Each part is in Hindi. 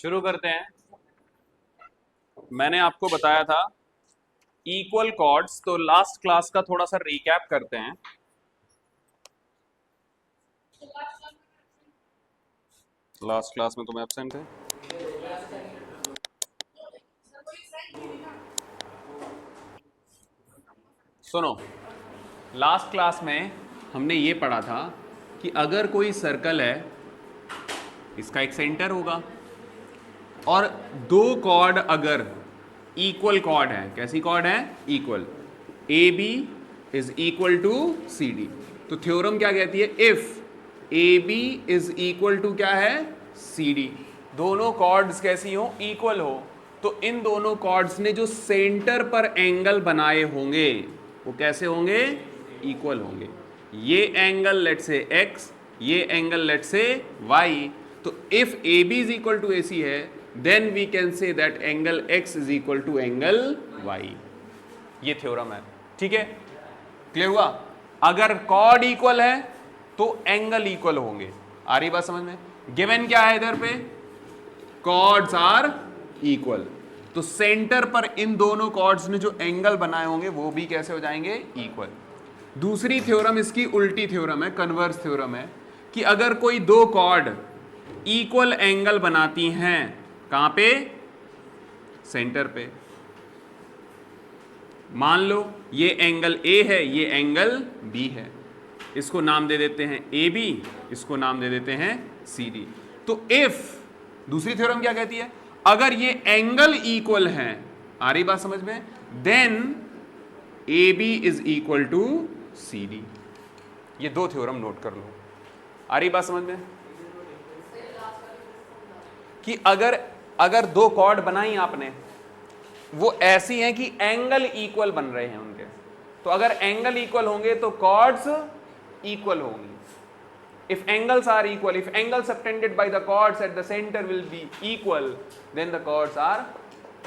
शुरू करते हैं। मैंने आपको बताया था इक्वल कॉर्ड्स, तो लास्ट क्लास का थोड़ा सा रिकैप करते हैं। लास्ट क्लास में तुम एब्सेंट थे। सुनो, लास्ट क्लास में हमने ये पढ़ा था कि अगर कोई सर्कल है, इसका एक सेंटर होगा और दो कॉर्ड अगर इक्वल कॉर्ड है, कैसी कॉर्ड है? Equal. A B is equal to C D. तो थ्योरम क्या कहती है? If A B is equal to क्या है? C D. दोनों कॉर्ड्स कैसी हो? इक्वल हो। तो इन दोनों कॉर्ड्स ने जो सेंटर पर एंगल बनाए होंगे वो कैसे होंगे? इक्वल होंगे। ये एंगल लेट से एक्स, ये एंगल लेट से वाई। तो if A B is equal to A C है, then we can say that angle X is equal to angle Y. ये थ्योरम है, ठीक है? क्लियर हुआ? अगर कॉर्ड इक्वल है तो एंगल इक्वल होंगे। आ रही बात समझ में? गिवन क्या है इधर पे? Chords are equal. तो सेंटर पर इन दोनों कॉर्ड्स ने जो एंगल बनाए होंगे वो भी कैसे हो जाएंगे? इक्वल। दूसरी थ्योरम इसकी उल्टी थ्योरम है, कन्वर्स थ्योरम है, कि अगर कोई दो कॉर्ड इक्वल एंगल बनाती हैं, कहां पे? सेंटर पे। मान लो ये एंगल ए है, ये एंगल बी है, इसको नाम दे देते हैं ए बी, इसको नाम दे देते हैं सी डी। तो इफ, दूसरी थ्योरम क्या कहती है? अगर ये एंगल इक्वल है, आ रही बात समझ में, then A B is equal to C D. ये दो थ्योरम नोट कर लो। आ रही बात समझ में? कि अगर दो कॉर्ड बनाई आपने, वो ऐसी हैं कि एंगल इक्वल बन रहे हैं उनके, तो अगर एंगल इक्वल होंगे तो कॉर्ड्स इक्वल होंगी। If angles are equal, if angle subtended by the chords at the centre will be equal, then the chords are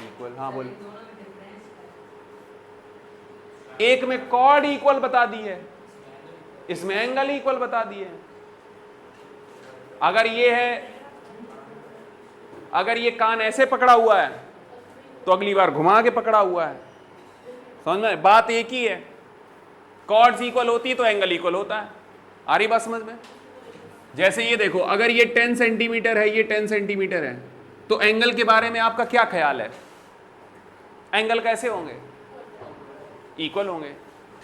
equal. हाँ बोल। एक में कॉर्ड इक्वल बता दी है, इसमें एंगल इक्वल बता दिए है। अगर ये है, अगर ये कान ऐसे पकड़ा हुआ है तो अगली बार घुमा के पकड़ा हुआ है। समझ में? बात एक ही है। कॉर्ड्स इक्वल होती है तो एंगल इक्वल होता है। आ रही बात समझ में? जैसे ये देखो, अगर ये 10 सेंटीमीटर है, ये 10 सेंटीमीटर है, तो एंगल के बारे में आपका क्या ख्याल है? एंगल कैसे होंगे? इक्वल होंगे।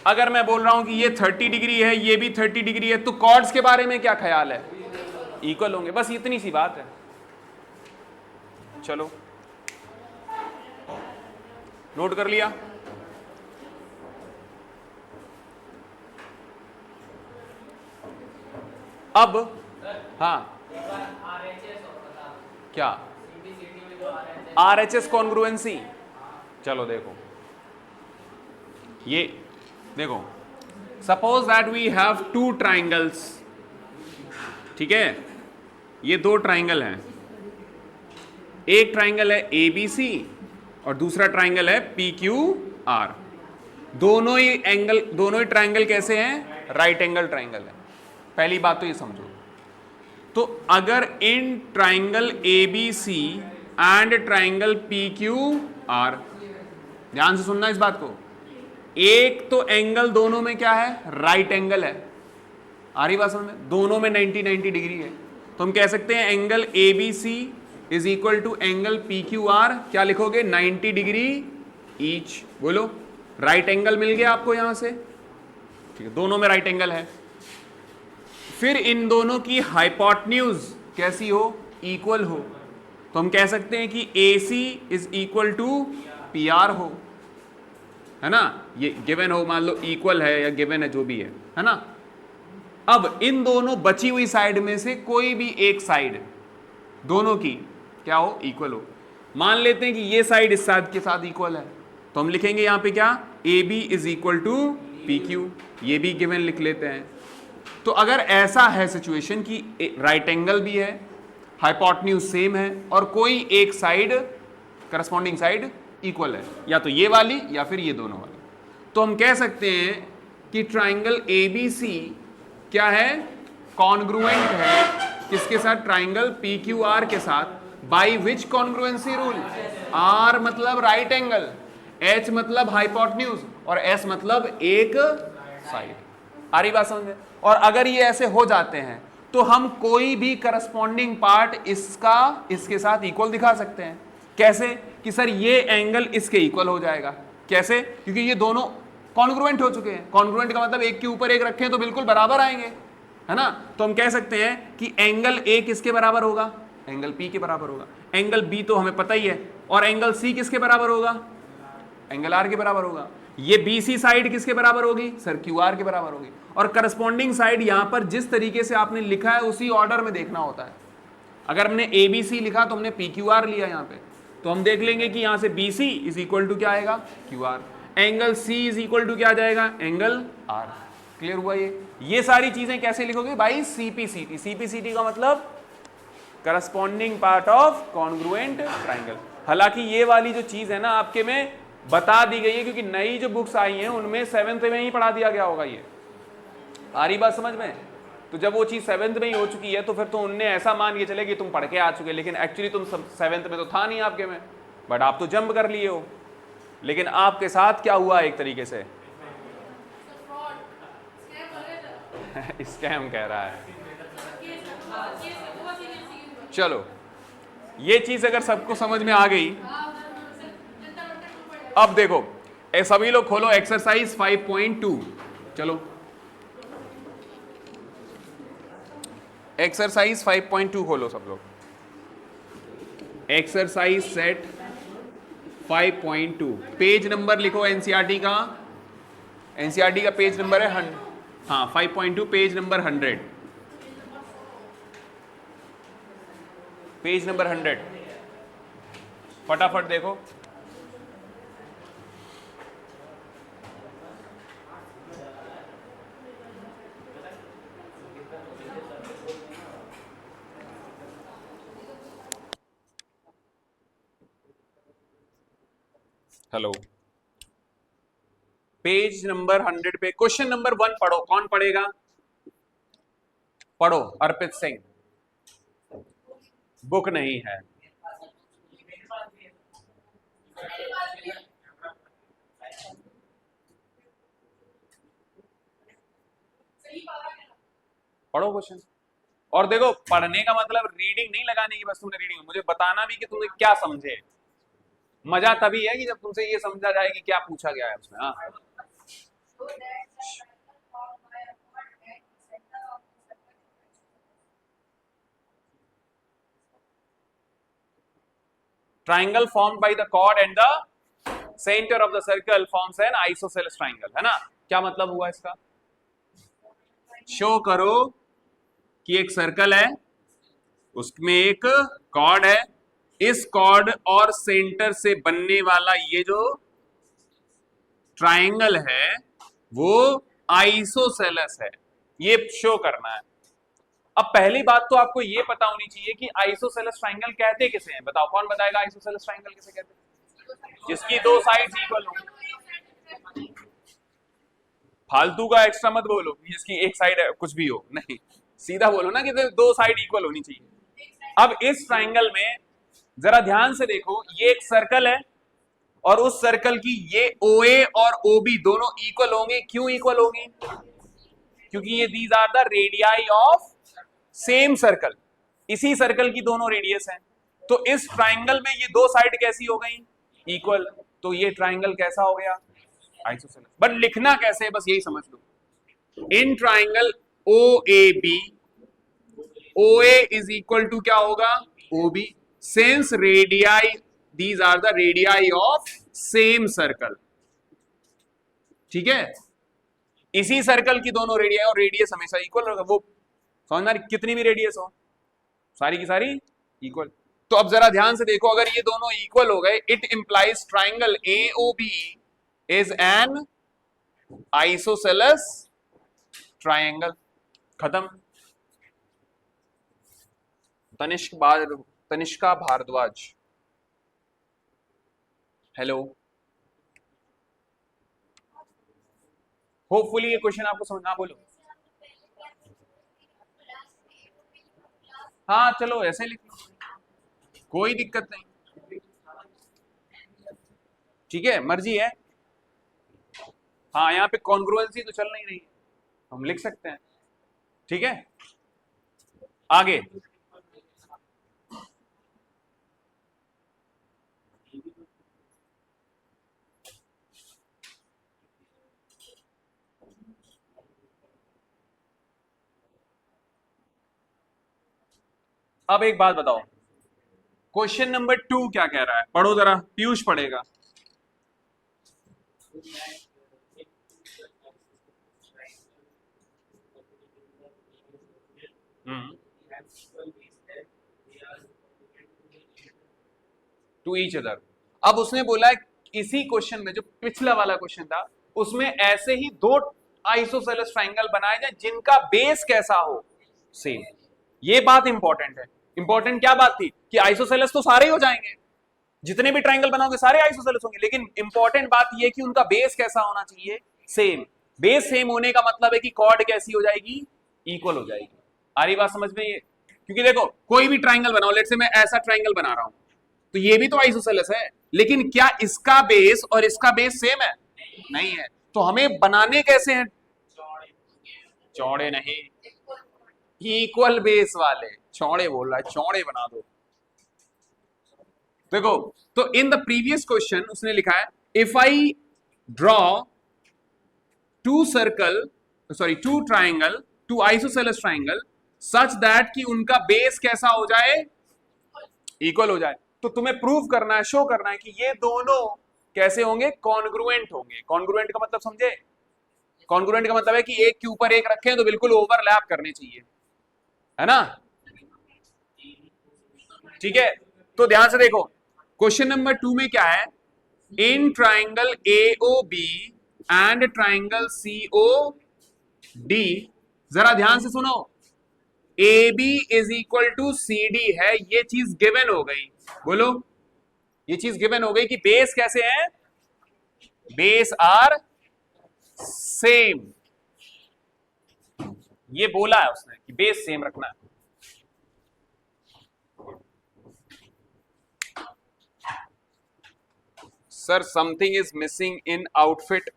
अगर मैं बोल रहा हूं कि ये 30 डिग्री है, ये भी 30 डिग्री है, तो कॉर्ड्स के बारे में क्या ख्याल है? इक्वल होंगे। बस इतनी सी बात है। चलो, नोट कर लिया? अब हाँ, क्या RHS कॉन्ग्रुएंसी? चलो देखो, ये देखो, suppose that we have two triangles, ठीक है? ये दो ट्राइंगल हैं। एक ट्राइंगल है ABC और दूसरा ट्राइंगल है PQR। दोनों ही ट्राइंगल कैसे हैं? राइट एंगल ट्राइंगल है। पहली बात तो ये समझो। तो अगर in triangle ABC and triangle PQR, ध्यान से सुनना इस बात को, एक तो एंगल दोनों में क्या है? राइट एंगल है। आ रही बात समझ में? दोनों में 90 डिग्री है। तो हम कह सकते हैं angle ABC is equal to angle PQR। क्या लिखोगे? 90 डिग्री ईच। बोलो, राइट एंगल मिल गया आपको यहां से, ठीक है? दोनों में राइट एंगल है। फिर इन दोनों की हाइपोटेन्यूज कैसी हो? इक्वल हो। तो हम कह सकते हैं कि AC is equal to PR हो, है ना? ये गिवन हो, मान लो इक्वल है या गिवन है, जो भी है ना? अब इन दोनों बची हुई साइड में से कोई भी एक साइड दोनों की क्या हो? इक्वल हो। मान लेते हैं कि ये साइड इस साइड के साथ इक्वल है, तो हम लिखेंगे यहां पे क्या? AB is equal to PQ। ये भी गिवन लिख लेते हैं। तो अगर ऐसा है सिचुएशन कि राइट एंगल भी है, हाइपोटेन्यूज सेम है और कोई एक साइड, करस्पॉन्डिंग साइड इक्वल है, या तो ये वाली या फिर ये दोनों वाली, तो हम कह सकते हैं कि ट्राइंगल ABC क्या है? कॉन्ग्रुएंट है किसके साथ? ट्राइंगल PQR के साथ, by which congruency rule? R मतलब राइट एंगल, एच मतलब हाइपोटेन्यूज और एस मतलब एक साइड। आ रही बात समझ में? और अगर ये ऐसे हो जाते हैं तो हम कोई भी करस्पॉन्डिंग पार्ट इसका इसके साथ इक्वल दिखा सकते हैं। कैसे? कि सर ये एंगल इसके इक्वल हो जाएगा। कैसे? क्योंकि ये दोनों कॉन्ग्रुएंट हो चुके हैं। कॉन्ग्रुएंट का मतलब एक के ऊपर एक रखें तो बिल्कुल बराबर आएंगे, है ना? तो हम कह सकते हैं कि एंगल ए किसके बराबर होगा? एंगल पी के बराबर होगा। एंगल बी तो हमें पता ही है, और एंगल सी किसके बराबर होगा? एंगल आर के बराबर होगा। ये बी सी साइड किसके बराबर होगी? सर क्यू आर के बराबर होगी। और करस्पॉन्डिंग साइड यहां पर जिस तरीके से आपने लिखा है उसी ऑर्डर में देखना होता है। अगर हमने ए बी सी लिखा तो हमने पी क्यू आर लिया यहां पे, तो हम देख लेंगे कि यहां से B C is equal to क्या आएगा? Q R. Angle C is equal to क्या आ जाएगा? Angle are. क्लियर हुआ? ये सारी चीजें कैसे लिखोगे भाई? सीपीसीटी। सीपीसीटी का मतलब corresponding part of congruent triangle. हालांकि ये वाली जो चीज है ना आपके में बता दी गई है, क्योंकि नई जो बुक्स आई हैं उनमें 7th में ही पढ़ा दिया गया होगा। ये आ रही बात समझ में? तो जब वो चीज 7th में ही हो चुकी है तो फिर तो उनने ऐसा मान के चले कि तुम पढ़ के आ चुके, लेकिन एक्चुअली तुम 7th में तो था नहीं आपके में, बट आप तो जंप कर लिए हो। लेकिन आपके साथ क्या हुआ एक तरीके से? स्कैम कह रहा है। चलो, ये चीज अगर सबको समझ में आ गई, अब देखो सभी लोग खोलो एक्सरसाइज 5.2। चलो एक्सरसाइज 5.2 खोलो सब लोग। एक्सरसाइज सेट 5.2 पेज नंबर लिखो एनसीईआरटी का। एनसीईआरटी का पेज नंबर है 5.2 पेज नंबर 100। पेज नंबर 100 फटाफट देखो। हेलो, पेज नंबर 100 पे क्वेश्चन नंबर 1 पढ़ो। कौन पढ़ेगा? पढ़ो। अर्पित सिंह। बुक नहीं है। पढ़ो क्वेश्चन। और देखो, पढ़ने का मतलब रीडिंग नहीं लगाने की, बस तुमने रीडिंग मुझे बताना भी कि तुमने क्या समझे। मजा तभी है कि जब तुमसे ये समझा जाए कि क्या पूछा गया है उसमें। हाँ, triangle formed by the chord and the centre of the circle forms an isosceles triangle, है ना? क्या मतलब हुआ इसका? शो करो कि एक सर्कल है, उसमें एक कॉर्ड है, इस कॉर्ड और सेंटर से बनने वाला ये जो ट्राइंगल है वो आइसोसेलेस है। ये शो करना है। अब पहली बात तो आपको ये पता होनी चाहिए कि आइसोसेलेस ट्राइंगल कहते किसे हैं। बताओ, कौन बताएगा आइसोसेलेस ट्राइंगल किसे कहते हैं? जिसकी दो साइड्स इक्वल हो। फालतू का एक्स्ट्रा मत बोलो जिसकी एक साइड कुछ भी हो, नहीं, सीधा बोलो ना कि दो साइड इक्वल होनी चाहिए। अब इस ट्राइंगल में जरा ध्यान से देखो, ये एक सर्कल है और उस सर्कल की ये OA और OB दोनों इक्वल होंगे। क्यों इक्वल होंगे? क्योंकि ये these are the radii of same circle. इसी सर्कल की दोनों रेडियस हैं। तो इस ट्राइंगल में ये दो साइड कैसी हो गई? इक्वल। तो ये ट्राइंगल कैसा हो गया? आइसोसेलेस। बट लिखना कैसे है बस यही समझ लो। In triangle OAB, OA is equal to क्या होगा? OB। Since radii, these are the radii of same circle. ठीक है? इसी सर्कल की दोनों रेडियाई, और रेडियस हमेशा इक्वल होगा। वो समझ में कितनी भी रेडियस हो, सारी की सारी इक्वल। तो अब जरा ध्यान से देखो, अगर ये दोनों इक्वल हो गए, it implies triangle AOB is an isosceles triangle. खत्म। तनिष्का भारद्वाज, हेलो। होपफुली ये क्वेश्चन आपको समझना। बोलो। हाँ चलो ऐसे लिख लो, कोई दिक्कत नहीं, ठीक है, मर्जी है। हाँ यहाँ पे कॉन्ग्रुएंसी तो चल नहीं रही है, हम लिख सकते हैं, ठीक है। आगे अब एक बात बताओ, क्वेश्चन नंबर 2 क्या कह रहा है, पढ़ो जरा, पीयूष पढ़ेगा। To each other. अब उसने बोला है इसी क्वेश्चन में, जो पिछला वाला क्वेश्चन था उसमें ऐसे ही दो आइसोसेलेस ट्राइंगल बनाए जाए जिनका बेस कैसा हो, सेम। ये बात इंपॉर्टेंट है। इंपॉर्टेंट क्या बात थी कि आइसोसेलेस तो सारे ही हो जाएंगे, जितने भी ट्राइंगल बनाओगे सारे आइसोसेलेस होंगे, लेकिन इंपॉर्टेंट बात ये कि उनका बेस कैसा होना चाहिए, सेम। बेस सेम होने का मतलब है कि कॉर्ड कैसी हो जाएगी, इक्वल हो जाएगी। आ रही बात समझ में ये? क्योंकि देखो कोई भी ट्राइंगल बनाओ, लेट से मैं ऐसा ट्राइंगल बना रहा हूं, तो ये भी तो आइसोसेलेस है, लेकिन क्या इसका बेस और इसका बेस सेम है? नहीं है। तो हमें बनाने कैसे हैं? चौड़े नहीं, इक्वल बेस वाले। चौड़े बोल रहा है, चौड़े बना दो। देखो, तो इन द प्रीवियस क्वेश्चन उसने लिखा है if I draw two circle, sorry two triangle, two isosceles triangle such that कि उनका बेस कैसा हो जाए, इक्वल हो जाए। तो तुम्हें प्रूव करना है, शो करना है कि ये दोनों कैसे होंगे, कॉन्ग्रुएंट होंगे। कॉन्ग्रुएंट का मतलब समझे? कॉन्ग्रुएंट का मतलब है कि एक के ऊपर एक रखें तो बिल्कुल ओवरलैप करने चाहिए, है ना? ठीक है, तो ध्यान से देखो, क्वेश्चन नंबर 2 में क्या है, in triangle AOB and triangle COD, जरा ध्यान से सुनो, AB is equal to CD है, ये चीज गिवन हो गई। बोलो, ये चीज गिवन हो गई कि बेस कैसे है, बेस आर सेम। ये बोला है उसने कि बेस सेम रखना है। Sir something is missing in outfit.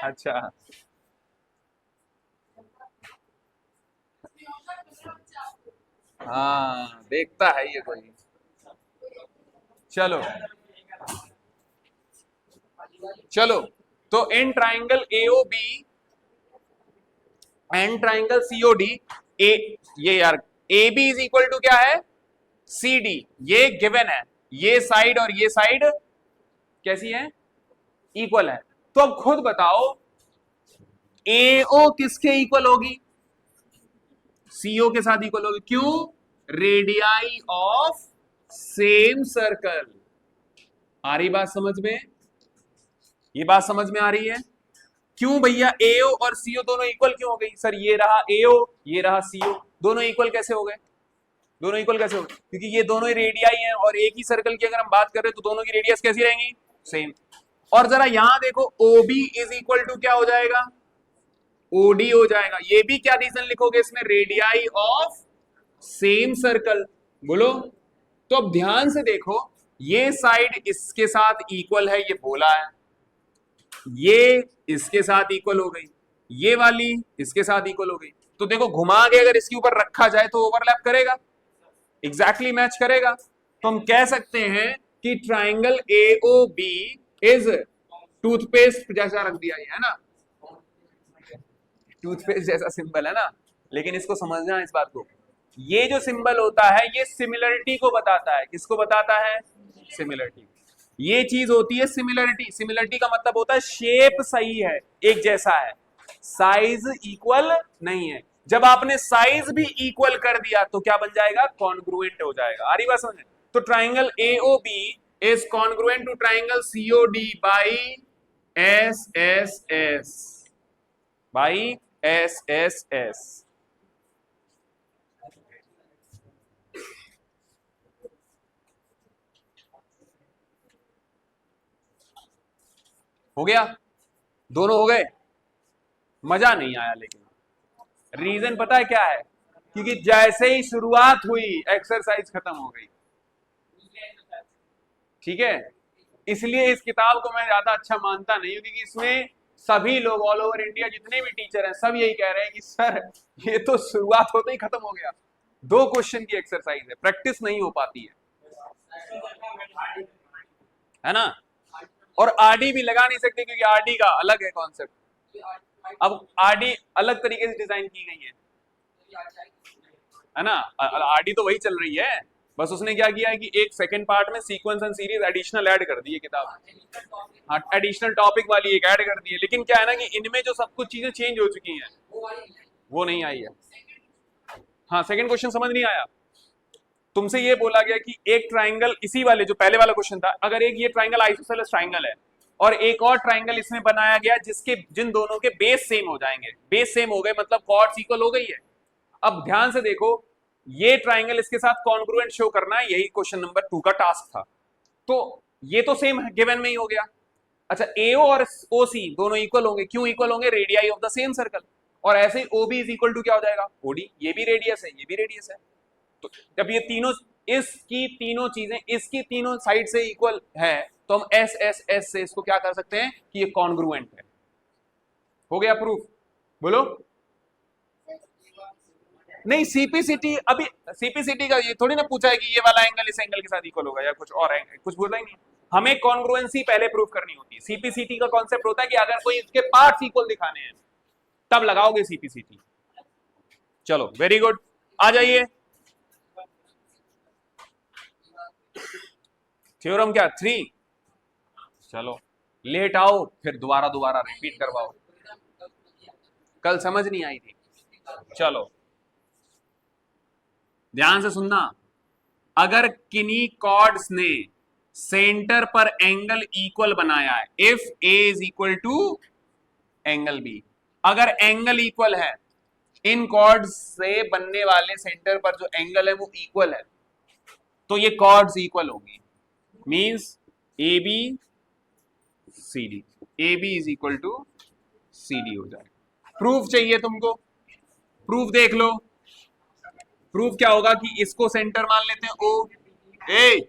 अच्छा, हाँ देखता है ये कोई। चलो चलो, तो in triangle AOB and triangle COD, ये यार AB इज इक्वल टू क्या है, CD, ये गिवन है। ये साइड और ये साइड कैसी है, इक्वल है। तो अब खुद बताओ AO किसके इक्वल होगी, CO के साथ इक्वल होगी। क्यों? Radii of same circle. आ रही बात समझ में? ये बात समझ में आ रही है? क्यों भैया AO और CO दोनों इक्वल क्यों हो गई? सर ये रहा AO, ये रहा CO, दोनों इक्वल कैसे हो गए? दोनों इक्वल कैसे हो गए? क्योंकि ये दोनों ही रेडियाई हैं, और एक ही सर्कल की अगर हम बात कर रहे हैं तो दोनों की रेडियस कैसी रहेंगी, सेम। और जरा यहां देखो, OB इज इक्वल टू क्या हो जाएगा, OD हो जाएगा। ये भी क्या रीजन लिखोगे इसमें, रेडियाई ऑफ सेम सर्कल। बोलो, तो अब ध्यान से देखो, ये साइड इसके साथ इक्वल है, ये बोला है, ये इसके साथ इक्वल हो गई, ये वाली इसके साथ इक्वल हो गई। तो देखो घुमा के अगर इसके ऊपर रखा जाए तो ओवरलैप करेगा, एग्जैक्टली मैच करेगा। तो हम कह सकते हैं कि ट्राइंगल AOB इज टूथपेस्ट जैसा रख दिया है ना, टूथपेस्ट जैसा सिंबल है ना, लेकिन इसको समझना है इस बात को, ये जो सिंबल होता है ये सिमिलरिटी को बताता है। किसको बताता है, सिमिलरिटी। ये चीज होती है सिमिलरिटी। सिमिलरिटी का मतलब होता है शेप सही है, एक जैसा है, साइज इक्वल नहीं है। जब आपने साइज भी इक्वल कर दिया तो क्या बन जाएगा, कॉन्ग्रुएंट हो जाएगा। आ रही बात समझ? तो triangle AOB is congruent to triangle COD by SSS, by SSS। हो गया, दोनों हो गए। मजा नहीं आया, लेकिन रीजन पता है क्या है, क्योंकि जैसे ही शुरुआत हुई एक्सरसाइज खत्म हो गई। ठीक है, इसलिए इस किताब को मैं ज्यादा अच्छा मानता नहीं हूं, क्योंकि इसमें सभी लोग ऑल ओवर इंडिया जितने भी टीचर हैं सब यही कह रहे हैं कि सर ये तो शुरुआत होते ही खत्म हो गया, 2 क्वेश्चन की एक्सरसाइज है, प्रैक्टिस नहीं हो पाती है ना। और आरडी भी लगा नहीं सकते क्योंकि आरडी का अलग है कॉन्सेप्ट। अब आरडी अलग तरीके से डिजाइन की गई है ना। आरडी तो वही चल रही है, बस उसने क्या किया है कि एक सेकंड पार्ट में sequence and series additional add कर दी है किताब। हाँ, एडिशनल टॉपिक वाली एक ऐड कर दी है, लेकिन क्या है ना कि इनमें जो सब कुछ चीजें चेंज हो चुकी हैं वो नहीं आई है। हाँ, सेकंड क्वेश्चन समझ नहीं आया। तुमसे ये बोला गया कि एक ट्राइंगल, इसी वाले जो पहले वाला क्वेश्चन था, अगर एक ये ट्राइंगल आइसोसेलेस ट्राइंगल है और एक और ट्राइंगल इसमें बनाया गया जिसके जिन दोनों के बेस सेम हो जाएंगे, बेस सेम हो गए मतलब कॉर्ड्स इक्वल हो गई है। अब ध्यान से देखो, ये ट्राइंगल इसके साथ कॉन्ग्रुएंट शो करना है, यही क्वेश्चन नंबर 2 का टास्क था। तो ये तो सेम गिवन में ही हो गया। अच्छा, एओ और ओसी दोनों इक्वल होंगे, क्यों इक्वल होंगे? Radii of the same circle. और ऐसे ही ओबी इज इक्वल टू क्या हो जाएगा? ओडी। ये भी रेडियस है, ये भी रेडियस है। तो जब ये तीनों, इसकी तीनों चीजें इसकी तीनों साइड से इक्वल है, तो हम एस एस एस से इसको क्या कर सकते हैं कि ये कॉन्ग्रुएंट है। हो गया प्रूफ? बोलो। नहीं, सीपीसीटी अभी, सीपीसीटी का ये थोड़ी ना पूछा है कि ये वाला एंगल इस एंगल के साथ इक्वल होगा या कुछ और एंगल, कुछ बोला ही नहीं। हमें कॉन्ग्रुएंसी पहले प्रूफ करनी होती है। सीपीसीटी का कॉन्सेप्ट होता है कि अगर कोई इसके पार्ट्स इक्वल दिखाने हैं तब लगाओगे सीपीसीटी। चलो, वेरी गुड, आ जाइए। थ्योरम क्या? 3। चलो लेट आओ, फिर दोबारा दोबारा रिपीट करवाओ, कल समझ नहीं आई थी। चलो ध्यान से सुनना, अगर किन्हीं कॉर्ड्स ने सेंटर पर एंगल इक्वल बनाया है, if A is equal to angle B, अगर एंगल इक्वल है, इन कॉर्ड्स से बनने वाले सेंटर पर जो एंगल है वो इक्वल है, तो ये कॉर्ड्स इक्वल होंगी। Means A B C D, A B is equal to C D हो जाएगा। प्रूफ चाहिए तुमको? प्रूफ देख लो। प्रूफ क्या होगा कि इसको सेंटर मान लेते हैं ओ ए,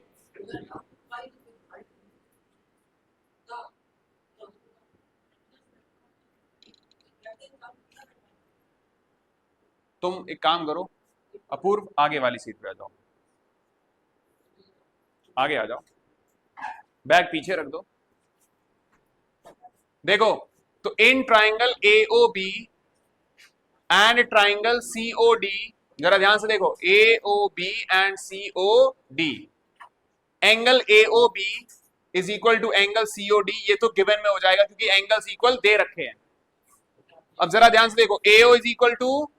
तुम एक काम करो अपूर्व, आगे वाली सीट पे आ जाओ, आगे आ जाओ, बैग पीछे रख दो। देखो, तो in triangle AOB and triangle COD, जरा ध्यान से देखो, AOB and COD, angle AOB is equal to angle COD, ये तो गिवन में हो जाएगा क्योंकि एंगल्स इक्वल दे रखे हैं। अब जरा ध्यान से देखो, एओ इज इक्वल टू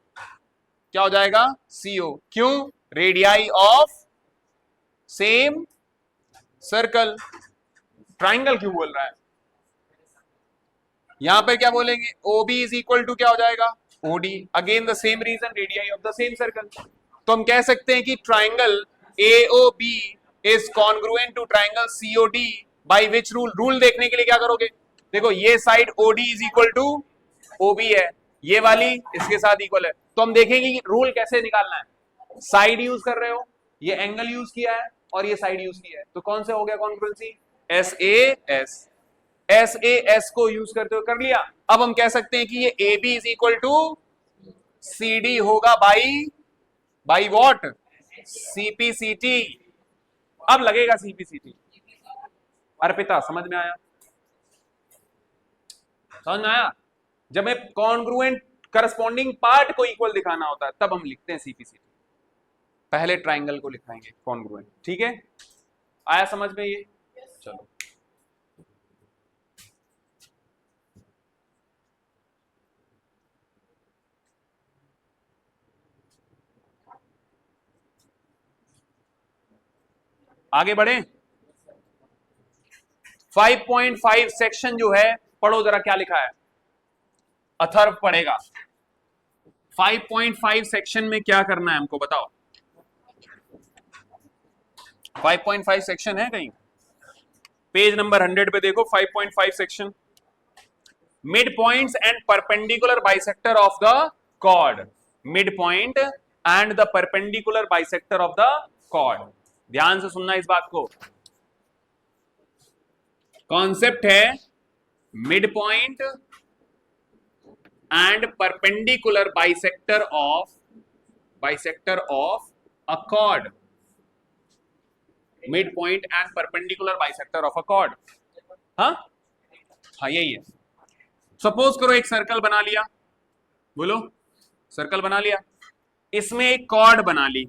क्या हो जाएगा? सीओ। क्यों? Radii of same circle. Triangle क्यों बोल रहा है? यहां पे क्या बोलेंगे? ओबी इज इक्वल टू क्या हो जाएगा? OD. Again the same reason, radii of the same circle. तो हम कह सकते हैं कि triangle AOB is congruent to triangle COD by which rule? Rule देखने के लिए क्या करोगे? देखो, ये side OD is equal to OB है, ये वाली इसके साथ इक्वल है, तो हम देखेंगे कि रूल कैसे निकालना है। साइड यूज कर रहे हो, ये एंगल यूज किया है और ये साइड यूज किया है, तो कौन से हो गया congruency? S A S. S A S को यूज करते हुए कर लिया। अब हम कह सकते हैं कि ये A B is equal to C D होगा बाई वॉट? सीपीसीटी। अब लगेगा सीपीसीटी। अर्पिता समझ में आया? समझ में आया? जब मैं कॉन्ग्रुएंट करस्पॉन्डिंग पार्ट को इक्वल दिखाना होता है तब हम लिखते हैं सीपीसीटी, पहले ट्राइंगल को लिखाएंगे कॉन्ग्रुएंट। ठीक है, आया समझ में ये? चलो आगे बढ़े। 5.5 सेक्शन जो है, पढ़ो जरा क्या लिखा है। अथर्व पढ़ेगा। 5.5 सेक्शन में क्या करना है हमको बताओ। 5.5 सेक्शन है कहीं? पेज नंबर 100 पे देखो, 5.5 section. Midpoints and perpendicular bisector of the chord. Midpoint and the perpendicular bisector of the chord. ध्यान से सुनना इस बात को, कॉन्सेप्ट है midpoint and perpendicular bisector of a chord. Midpoint and perpendicular bisector of a chord. हाँ हाँ यही है। सपोज करो एक सर्कल बना लिया, बोलो सर्कल बना लिया, इसमें एक कॉर्ड बना ली,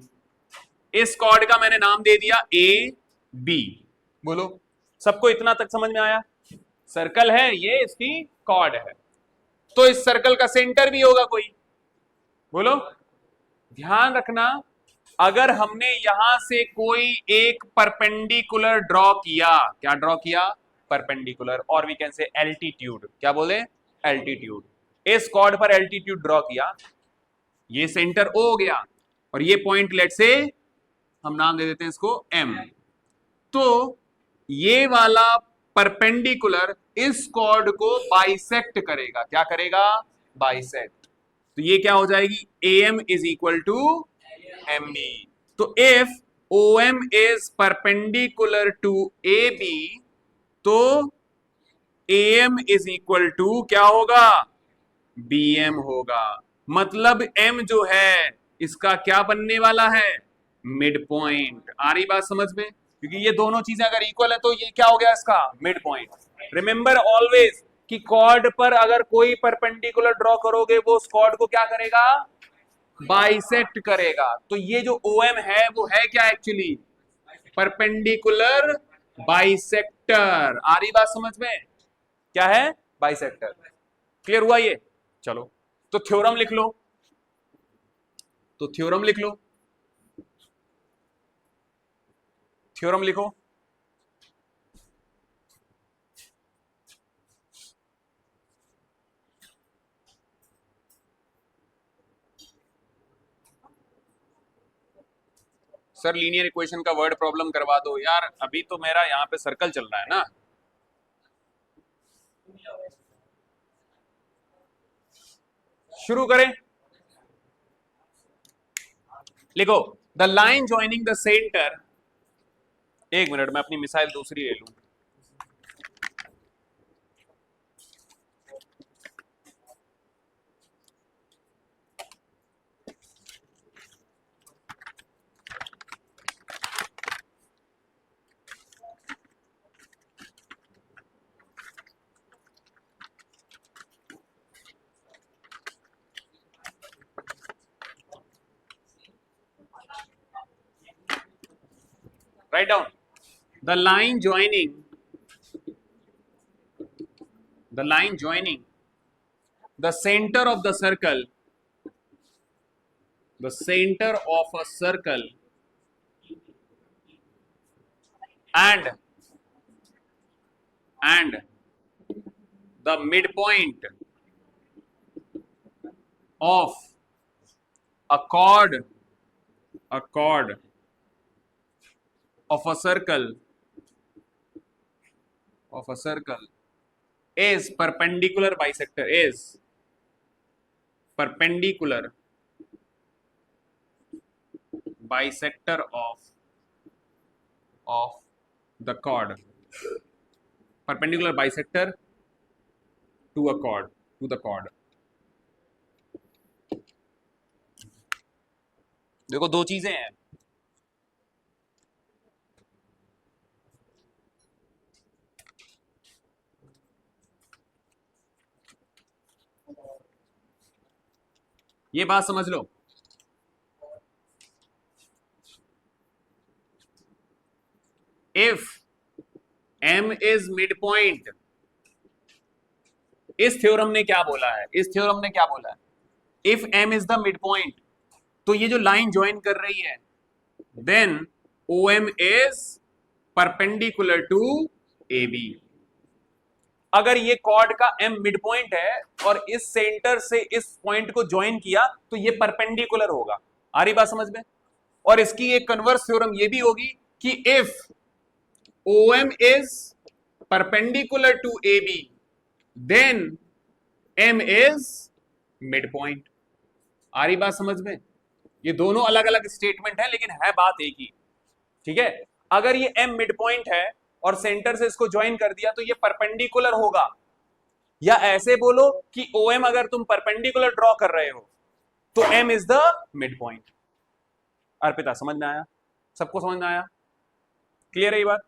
इस कॉर्ड का मैंने नाम दे दिया ए बी। बोलो सबको इतना तक समझ में आया? सर्कल है ये, इसकी कॉर्ड है, तो इस सर्कल का सेंटर भी होगा कोई। बोलो ध्यान रखना, अगर हमने यहां से कोई एक परपेंडिकुलर ड्रॉ किया, क्या ड्रॉ किया? परपेंडिकुलर, और वी कैन से एल्टीट्यूड। क्या बोले? एल्टीट्यूड। इस कॉर्ड पर एल्टीट्यूड ड्रॉ किया, ये सेंटर ओ हो गया, और ये पॉइंट लेट से हम नाम दे देते हैं इसको एम। तो ये वाला परपेंडिकुलर इस कॉर्ड को बाइसेक्ट करेगा। क्या करेगा? बाइसेक्ट। तो ये क्या हो जाएगी? AM is equal to MB। तो if OM is perpendicular to AB, तो AM इज इक्वल टू क्या होगा? BM होगा। मतलब M जो है इसका क्या बनने वाला है? Mid point. आ रही बात समझ में? क्योंकि ये दोनों चीजें अगर इक्वल है तो ये क्या हो गया इसका? Mid point. रिमेंबर ऑलवेज कि कॉर्ड पर अगर कोई परपेंडिकुलर ड्रॉ करोगे, वो उस कॉर्ड को क्या करेगा? बाइसेक्ट करेगा। तो ये जो OM है वो है क्या एक्चुअली? Perpendicular bisector. आ रही बात समझ में? क्या है? बाइसेक्टर। क्लियर हुआ ये? चलो तो थ्योरम लिख लो, तो थ्योरम लिख लो, थ्योरम लिखो। सर लीनियर इक्वेशन का वर्ड प्रॉब्लम करवा दो यार, अभी तो मेरा यहां पे सर्कल चल रहा है ना। शुरू करें, लिखो the line joining the centre. एक मिनट मैं अपनी मिसाइल दूसरी ले लूं। Write down the line joining the center of the circle, the center of a circle and the midpoint of a chord of a circle is perpendicular bisector, is perpendicular bisector of the chord, perpendicular bisector to a chord, to the chord। देखो दो चीजें हैं, ये बात समझ लो। If M is midpoint, इस थ्योरम ने क्या बोला है? इस थ्योरम ने क्या बोला है? If M is the midpoint, तो ये जो लाइन ज्वाइन कर रही है, then OM is perpendicular to AB। अगर ये कॉर्ड का M मिड पॉइंट है और इस सेंटर से इस पॉइंट को ज्वाइन किया, तो ये परपेंडिकुलर होगा। आ रही बात समझ में? और इसकी एक कन्वर्स थ्योरम ये भी होगी कि if OM is perpendicular to AB, then M is midpoint। आ रही बात समझ में? ये दोनों अलग अलग स्टेटमेंट है लेकिन है बात एक ही, ठीक है। अगर ये m मिड पॉइंट है और सेंटर से इसको ज्वाइन कर दिया तो ये परपेंडिकुलर होगा, या ऐसे बोलो कि OM अगर तुम परपेंडिकुलर ड्रॉ कर रहे हो तो M is the mid point. Arpita समझ में आया? सबको समझ में आया? क्लियर है ये बात?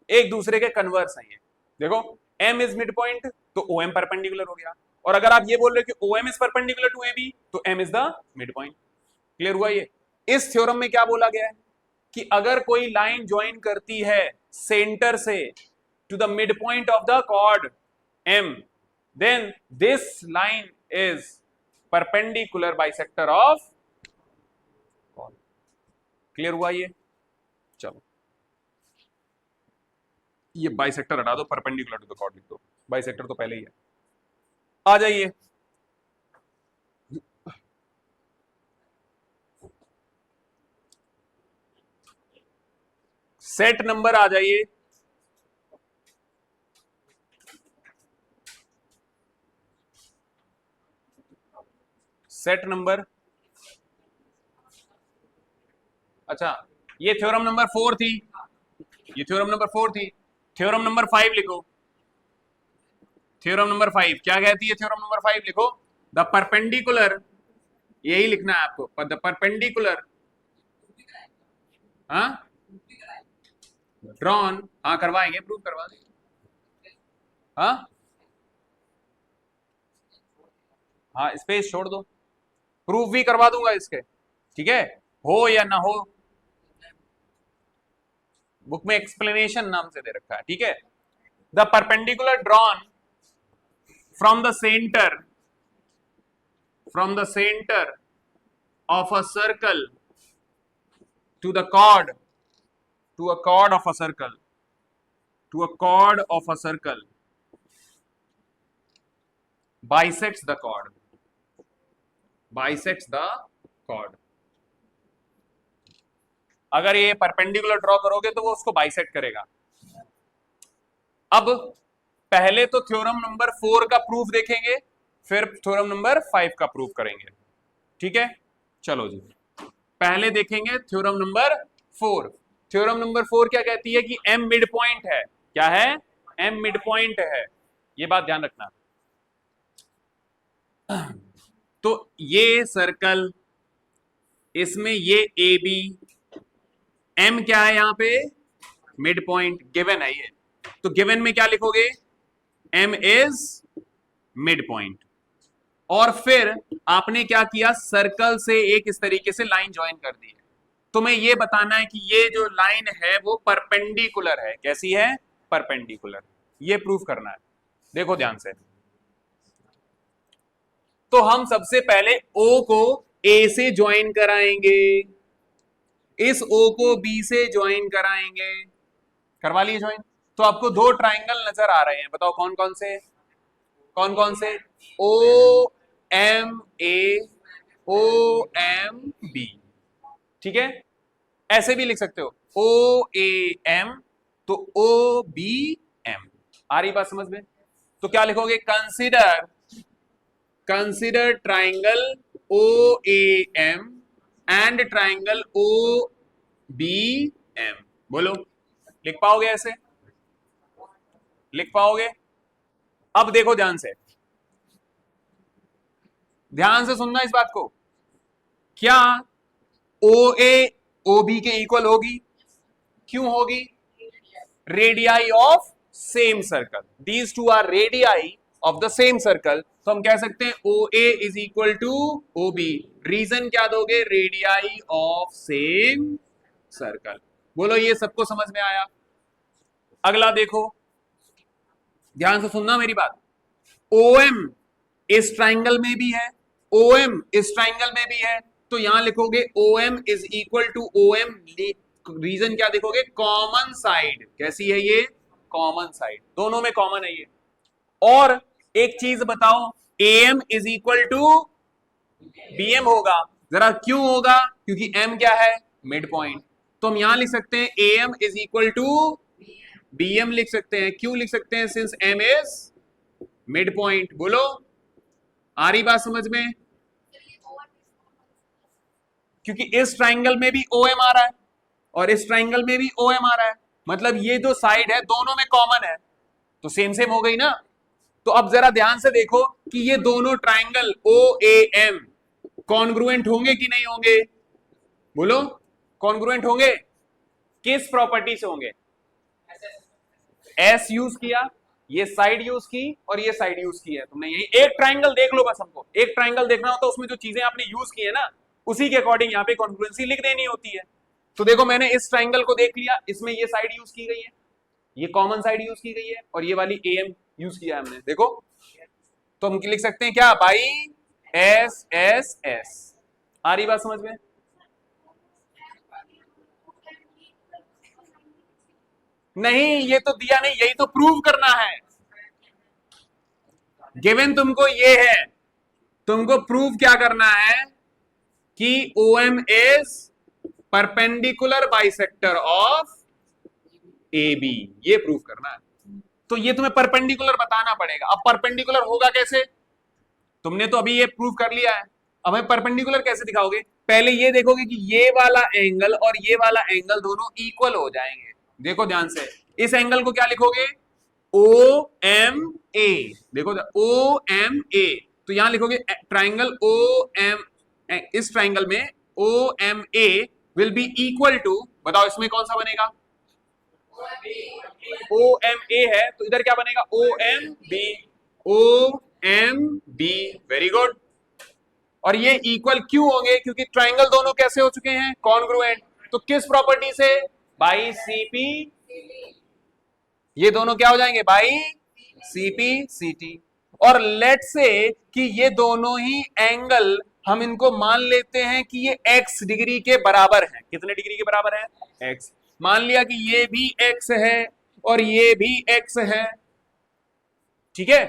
एक दूसरे के कन्वर्स है ये। देखो M इज मिड पॉइंट तो OM परपेंडिकुलर हो गया, और अगर आप ये बोल रहे हो कि OM is perpendicular to AB तो M is the midpoint. Clear हुआ ये? इस थ्योरम में क्या बोला गया है कि अगर कोई लाइन ज्वाइन करती है सेंटर से to the midpoint of the chord M, then this line is perpendicular bisector of chord। Clear हुआ ये? चलो ये बाइसेक्टर हटा दो, परपेंडिकुलर टू द कॉर्ड लिख दो, बाइसेक्टर तो पहले ही है। आ जाइए सेट नंबर, आ जाइए सेट नंबर। अच्छा ये थ्योरम नंबर 4 थी, ये थ्योरम नंबर 4 थी। थ्योरम नंबर 5 लिखो। थ्योरम नंबर 5 क्या कहती है? थ्योरम नंबर 5 लिखो, द परपेंडिकुलर, यही लिखना है आपको, द परपेंडिकुलर ड्रॉन, हाँ करवाएंगे, प्रूव करवा देंगे। हाँ स्पेस छोड़ दो, प्रूफ भी करवा दूंगा इसके, ठीक है, हो या ना हो, बुक में एक्सप्लेनेशन नाम से दे रखा है, ठीक है। The perpendicular drawn from the centre of a circle to the chord, to a chord of a circle, to a chord of a circle bisects the chord, bisects the chord। अगर ये परपेंडिकुलर ड्रॉ करोगे तो वो उसको बाइसेक्ट करेगा। अब पहले तो थ्योरम नंबर 4 का प्रूफ देखेंगे, फिर थ्योरम नंबर 5 का प्रूफ करेंगे, ठीक है। चलो जी पहले देखेंगे थ्योरम नंबर 4। थ्योरम नंबर 4 क्या कहती है कि M मिड पॉइंट है। क्या है? M मिड पॉइंट है, ये बात ध्यान रखना। तो ये सर्कल, इसमें ये AB, M क्या है यहां पे? मिड पॉइंट, गिवन है ये, तो गिवन में क्या लिखोगे? M is mid point. और फिर आपने क्या किया? सर्कल से एक इस तरीके से लाइन ज्वाइन कर दी है। तुम्हें ये बताना है कि ये जो लाइन है वो परपेंडिकुलर है। कैसी है? परपेंडिकुलर। ये प्रूफ करना है। देखो ध्यान से, तो हम सबसे पहले O को A से ज्वाइन कराएंगे, इस O को B से ज्वाइन कराएंगे। करवा लिए ज्वाइन? तो आपको दो ट्राइंगल नजर आ रहे हैं, बताओ कौन कौन से? कौन कौन से? OMA, OMB, ठीक है। ऐसे भी लिख सकते हो OAM तो OBM। आ रही बात समझ में? तो क्या लिखोगे? Consider triangle OAM and triangle OBM। बोलो, लिख पाओगे? ऐसे लिख पाओगे? अब देखो ध्यान से, ध्यान से सुनना इस बात को। क्या OA OB के इक्वल होगी? क्यों होगी? Radii of same circle, these two are radii of the same circle. तो हम कह सकते हैं OA is equal to OB। Reason क्या दोगे? Radii of same circle. बोलो ये सबको समझ में आया? अगला देखो, ध्यान से सुनना मेरी बात। OM इस ट्राइंगल में भी है, OM इस ट्राइंगल में भी है, तो यहां लिखोगे OM is equal to OM। Reason क्या देखोगे? Common side. कैसी है ये? कॉमन साइड, दोनों में कॉमन है ये। और एक चीज बताओ, AM is equal to BM होगा। जरा क्यों होगा? क्योंकि M क्या है? Midpoint. तो हम यहां लिख सकते हैं AM is equal to BM लिख सकते हैं। क्यों लिख सकते हैं? Since M is midpoint. बोलो, आ रही बात समझ में? क्योंकि इस ट्राइंगल में भी OM आ रहा है और इस ट्राइंगल में भी OM आ रहा है, मतलब ये जो साइड है दोनों में कॉमन है, तो सेम सेम हो गई ना। तो अब जरा ध्यान से देखो कि ये दोनों ट्राइंगल OAM कॉन्ग्रुएंट होंगे कि नहीं होंगे, बोलो कॉन्ग्रुएंट होंगे, किस प्रॉपर्टी से होंगे? एस यूज किया, ये साइड यूज की और ये साइड यूज की है तुमने, यही एक ट्राइंगल देख लो बस, हमको एक ट्राइंगल देखना होता है, उसमें जो चीजें आपने यूज की है ना उसी के अकॉर्डिंग यहाँ पे कॉन्ग्रुएंसी लिख देनी होती है। तो देखो मैंने इस ट्राइंगल को देख लिया, इसमें ये साइड यूज की गई है, ये कॉमन साइड यूज की गई है और ये वाली AM यूज किया है हमने, देखो। तो हम लिख सकते हैं क्या, बाई SSS। आ रही बात समझ में? नहीं ये तो दिया नहीं, यही तो प्रूव करना है। गिवन तुमको ये है, तुमको प्रूव क्या करना है कि OM is perpendicular bisector of AB, ये प्रूव करना है। तो ये तुम्हें परपेंडिकुलर बताना पड़ेगा। अब परपेंडिकुलर होगा कैसे, तुमने तो अभी ये प्रूव कर लिया है, अब हमें परपेंडिकुलर कैसे दिखाओगे? पहले ये देखोगे कि ये वाला एंगल और ये वाला एंगल दोनों इक्वल हो जाएंगे। देखो ध्यान से, इस एंगल को क्या लिखोगे? OMA, देखो OMA, तो यहां लिखोगे ट्राइंगल OM, इस ट्राइंगल में OMA will be equal to, बताओ इसमें कौन सा बनेगा? OMA है तो इधर क्या बनेगा? OMB, OMB, very good. और ये इक्वल क्यों होंगे? क्योंकि ट्राइंगल दोनों कैसे हो चुके हैं? कॉन्ग्रुएंट। तो किस प्रॉपर्टी से? बाई CP, ये दोनों क्या हो जाएंगे? By CP CT। और लेट से कि ये दोनों ही एंगल हम इनको मान लेते हैं कि ये x डिग्री के बराबर है। कितने डिग्री के बराबर है? x। मान लिया कि ये भी x है और ये भी x है, ठीक है।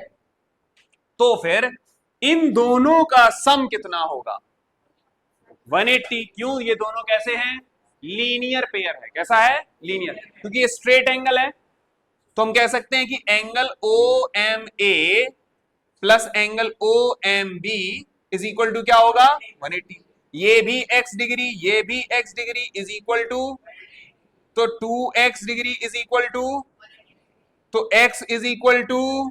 तो फिर इन दोनों का सम कितना होगा? 180। क्यों? ये दोनों कैसे हैं? लीनियर पेयर है। कैसा है? लीनियर। क्योंकि ये स्ट्रेट एंगल है तो हम कह सकते हैं कि angle OMA plus angle OMB is equal to क्या होगा? 180। ये भी x डिग्री, ये भी x degree is equal to, तो 2x degree is equal to, तो x is equal to,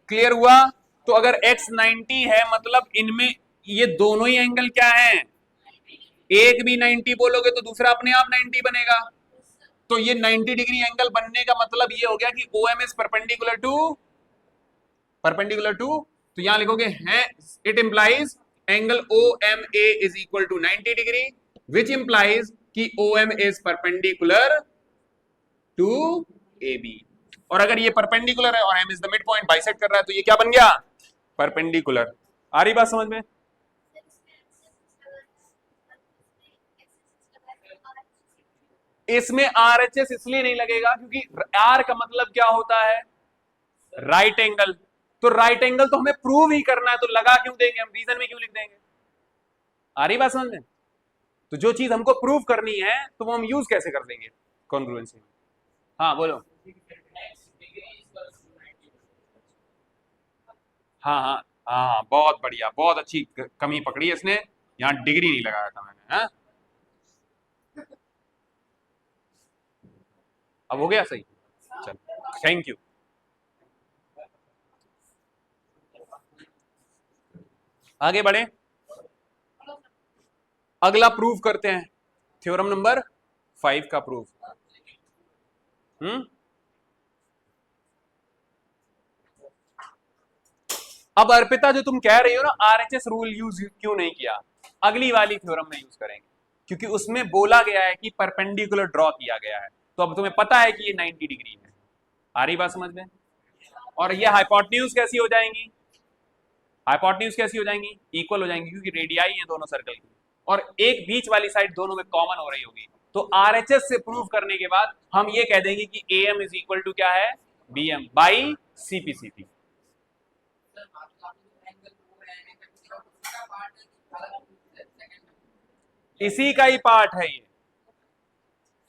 clear हुआ? तो अगर x 90 है मतलब इनमें ये दोनों ही एंगल क्या है? एक भी 90 बोलोगे तो दूसरा अपने आप 90 बनेगा। तो ये 90 डिग्री एंगल बनने का मतलब ये हो गया कि OM इज परपेंडिकुलर टू, तो यहां लिखोगे है it implies angle OMA is equal to 90 degree, which implies कि OM is perpendicular to AB। और अगर ये परपेंडिकुलर है और M is the midpoint bisect कर रहा है तो ये क्या बन गया? परपेंडिकुलर। आ रही बात समझ में? इसमें RHS इसलिए नहीं लगेगा क्योंकि R का मतलब क्या होता है? Right angle. तो राइट एंगल तो हमें प्रूव ही करना है, तो लगा क्यों देंगे हम? रीजन में क्यों लिख देंगे? आ रही बात समझ में? तो जो चीज हमको प्रूव करनी है तो वो हम यूज कैसे कर देंगे कॉन्ग्रुएंसी में? हाँ बोलो। हाँ हाँ हाँ, बहुत बढ़िया, बहुत अच्छी कमी पकड़ी है इसने, यहाँ डिग्री नहीं लगाया था मैंने। हाँ अब हो गया सही, चल थैंक यू। आगे बढ़े, अगला प्रूफ करते हैं, थ्योरम नंबर 5 का प्रूफ। अब अर्पिता जो तुम कह रही हो ना RHS रूल यूज क्यों नहीं किया, अगली वाली थ्योरम में यूज करेंगे क्योंकि उसमें बोला गया है कि परपेंडिकुलर ड्रॉ किया गया है, तो अब तुम्हें पता है कि ये 90 डिग्री है। आ रही बात समझ में? और ये हाइपोटेन्यूज कैसी हो जाएंगी? हाइपोटेन्यूज कैसी हो जाएंगी? इक्वल हो जाएंगी क्योंकि रेडियाई है दोनों सर्कल की और एक बीच वाली साइड दोनों में कॉमन हो रही होगी। तो RHS से प्रूव करने के बाद हम ये कह देंगे कि AM इज इक्वल टू क्या है? BM by CP। इसी का ही पार्ट है ये,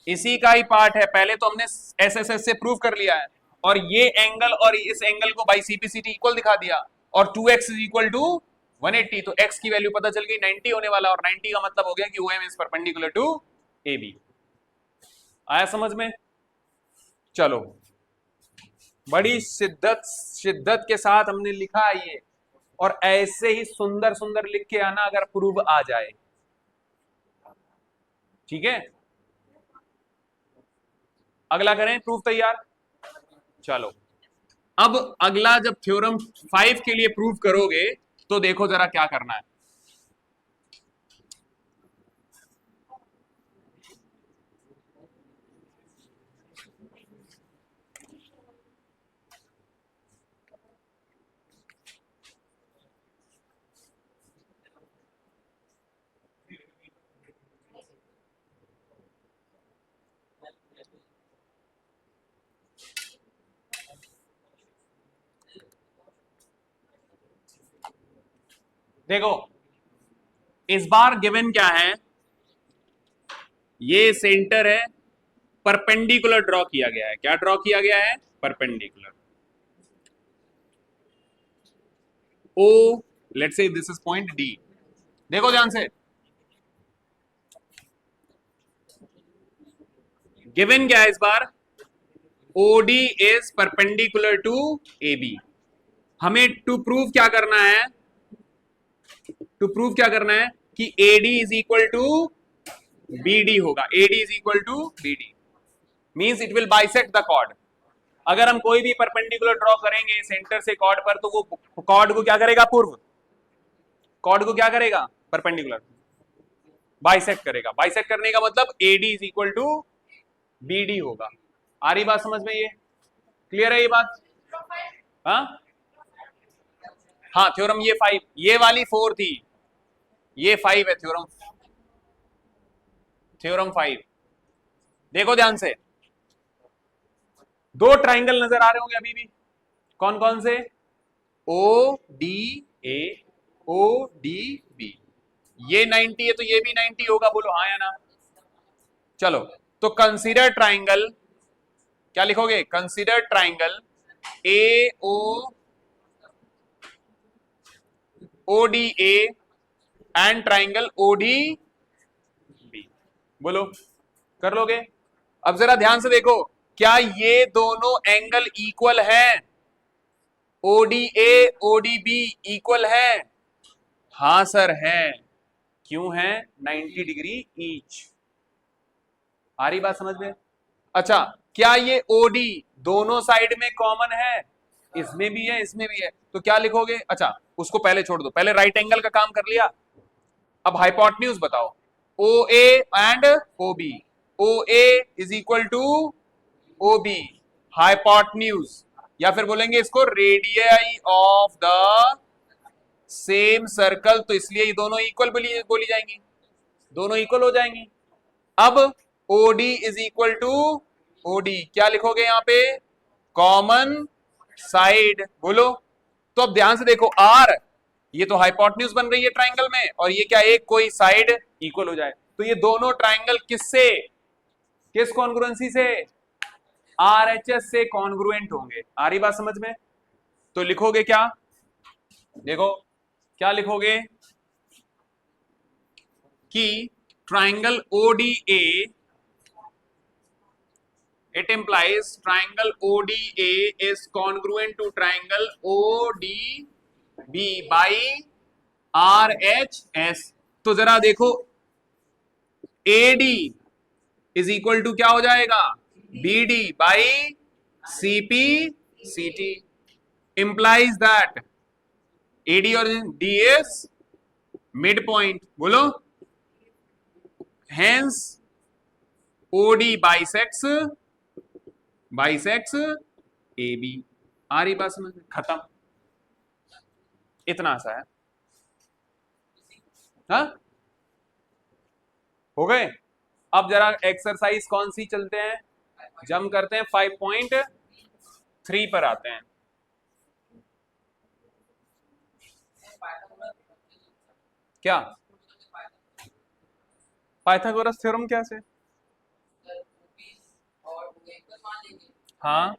इसी का ही पार्ट है। पहले तो हमने SSS से प्रूव कर लिया है और ये एंगल और इस एंगल को बाई CP/CT इक्वल दिखा दिया और 2x इज इक्वल टू 180, तो x की वैल्यू पता चल गई 90 होने वाला, और 90 का मतलब हो गया कि OM is perpendicular to AB। आया समझ में? चलो, बड़ी शिद्दत शिद्दत के साथ हमने लिखा है ये, और ऐसे ही सुंदर सुंदर लिख के आना अगर प्रूव आ जाए, ठीक है? अगला करें प्रूफ तैयार। चलो, अब अगला जब थ्योरम 5 के लिए प्रूफ करोगे तो देखो जरा क्या करना है। देखो, इस बार गिवन क्या है, ये सेंटर है, परपेंडिकुलर ड्रॉ किया गया है। क्या ड्रॉ किया गया है? Perpendicular. O, let's say this is point D. देखो ध्यान से, गिवन क्या है इस बार? OD is perpendicular to AB। हमें टू प्रूव क्या करना है? टू प्रूव क्या करना है कि AD is equal to BD होगा। AD is equal to BD means it will bisect the chord. अगर हम कोई भी परपेंडिकुलर ड्रॉ करेंगे सेंटर से कॉर्ड पर, तो वो कॉर्ड को क्या करेगा? पूर्व कॉर्ड को क्या करेगा? परपेंडिकुलर बाइसेक्ट करेगा। बाइसेक्ट करने का मतलब AD is equal to BD होगा। आ रही बात समझ में? ये क्लियर है ये बात? हाँ हाँ, थ्योरम ये 5, ये वाली 4 थी, ये 5 है थ्योरम। थ्योरम 5 देखो ध्यान से, दो ट्राइंगल नजर आ रहे होंगे अभी भी। कौन कौन से? ODA, ODB। ये 90 है तो ये भी 90 होगा, बोलो हाँ या ना। चलो, तो कंसीडर ट्राइंगल, क्या लिखोगे? Consider triangle ODA and triangle ODB। बोलो, कर लोगे? अब जरा ध्यान से देखो, क्या ये दोनों एंगल इक्वल हैं? ODA ODB इक्वल है? हाँ सर है। क्यों है? 90 डिग्री ईच। आ रही बात समझ में? अच्छा, क्या ये OD दोनों साइड में कॉमन है? इसमें भी है, इसमें भी है, तो क्या लिखोगे? अच्छा, उसको पहले छोड़ दो, पहले राइट एंगल का काम कर लिया। अब हाइपोटेन्यूज बताओ। OA and OB। OA is equal to OB, hypotenuse, या फिर बोलेंगे इसको radius of the same circle. तो इसलिए ये दोनों इक्वल बोली जाएंगी, दोनों इक्वल हो जाएंगी। अब OD is equal to OD, क्या लिखोगे यहां पे? Common side. बोलो, तो अब ध्यान से देखो, R ये तो हाइपोटेन्यूज बन रही है ट्राइंगल में, और ये क्या, एक कोई साइड इक्वल हो जाए, तो ये दोनों ट्राइंगल किससे, किस कॉन्ग्रुएंसी से? RHS से कॉन्ग्रुएंट होंगे। आ रही बात समझ में? तो लिखोगे क्या? देखो, क्या लिखोगे कि triangle ODA, it implies triangle ODA is congruent to triangle ODB by RHS। तो जरा देखो, AD इज इक्वल टू क्या हो जाएगा? BD by CP/CT, implies that AD और D is मिड पॉइंट। बोलो, hence OD बाइसेक्स AB। आ रही बात समझ में? खत्म, इतना सा है। हाँ, हो गए? अब जरा एक्सरसाइज कौन सी चलते हैं, जम करते हैं, 5.3 पर आते हैं। क्या पाइथागोरस थ्योरम क्या से? हाँ,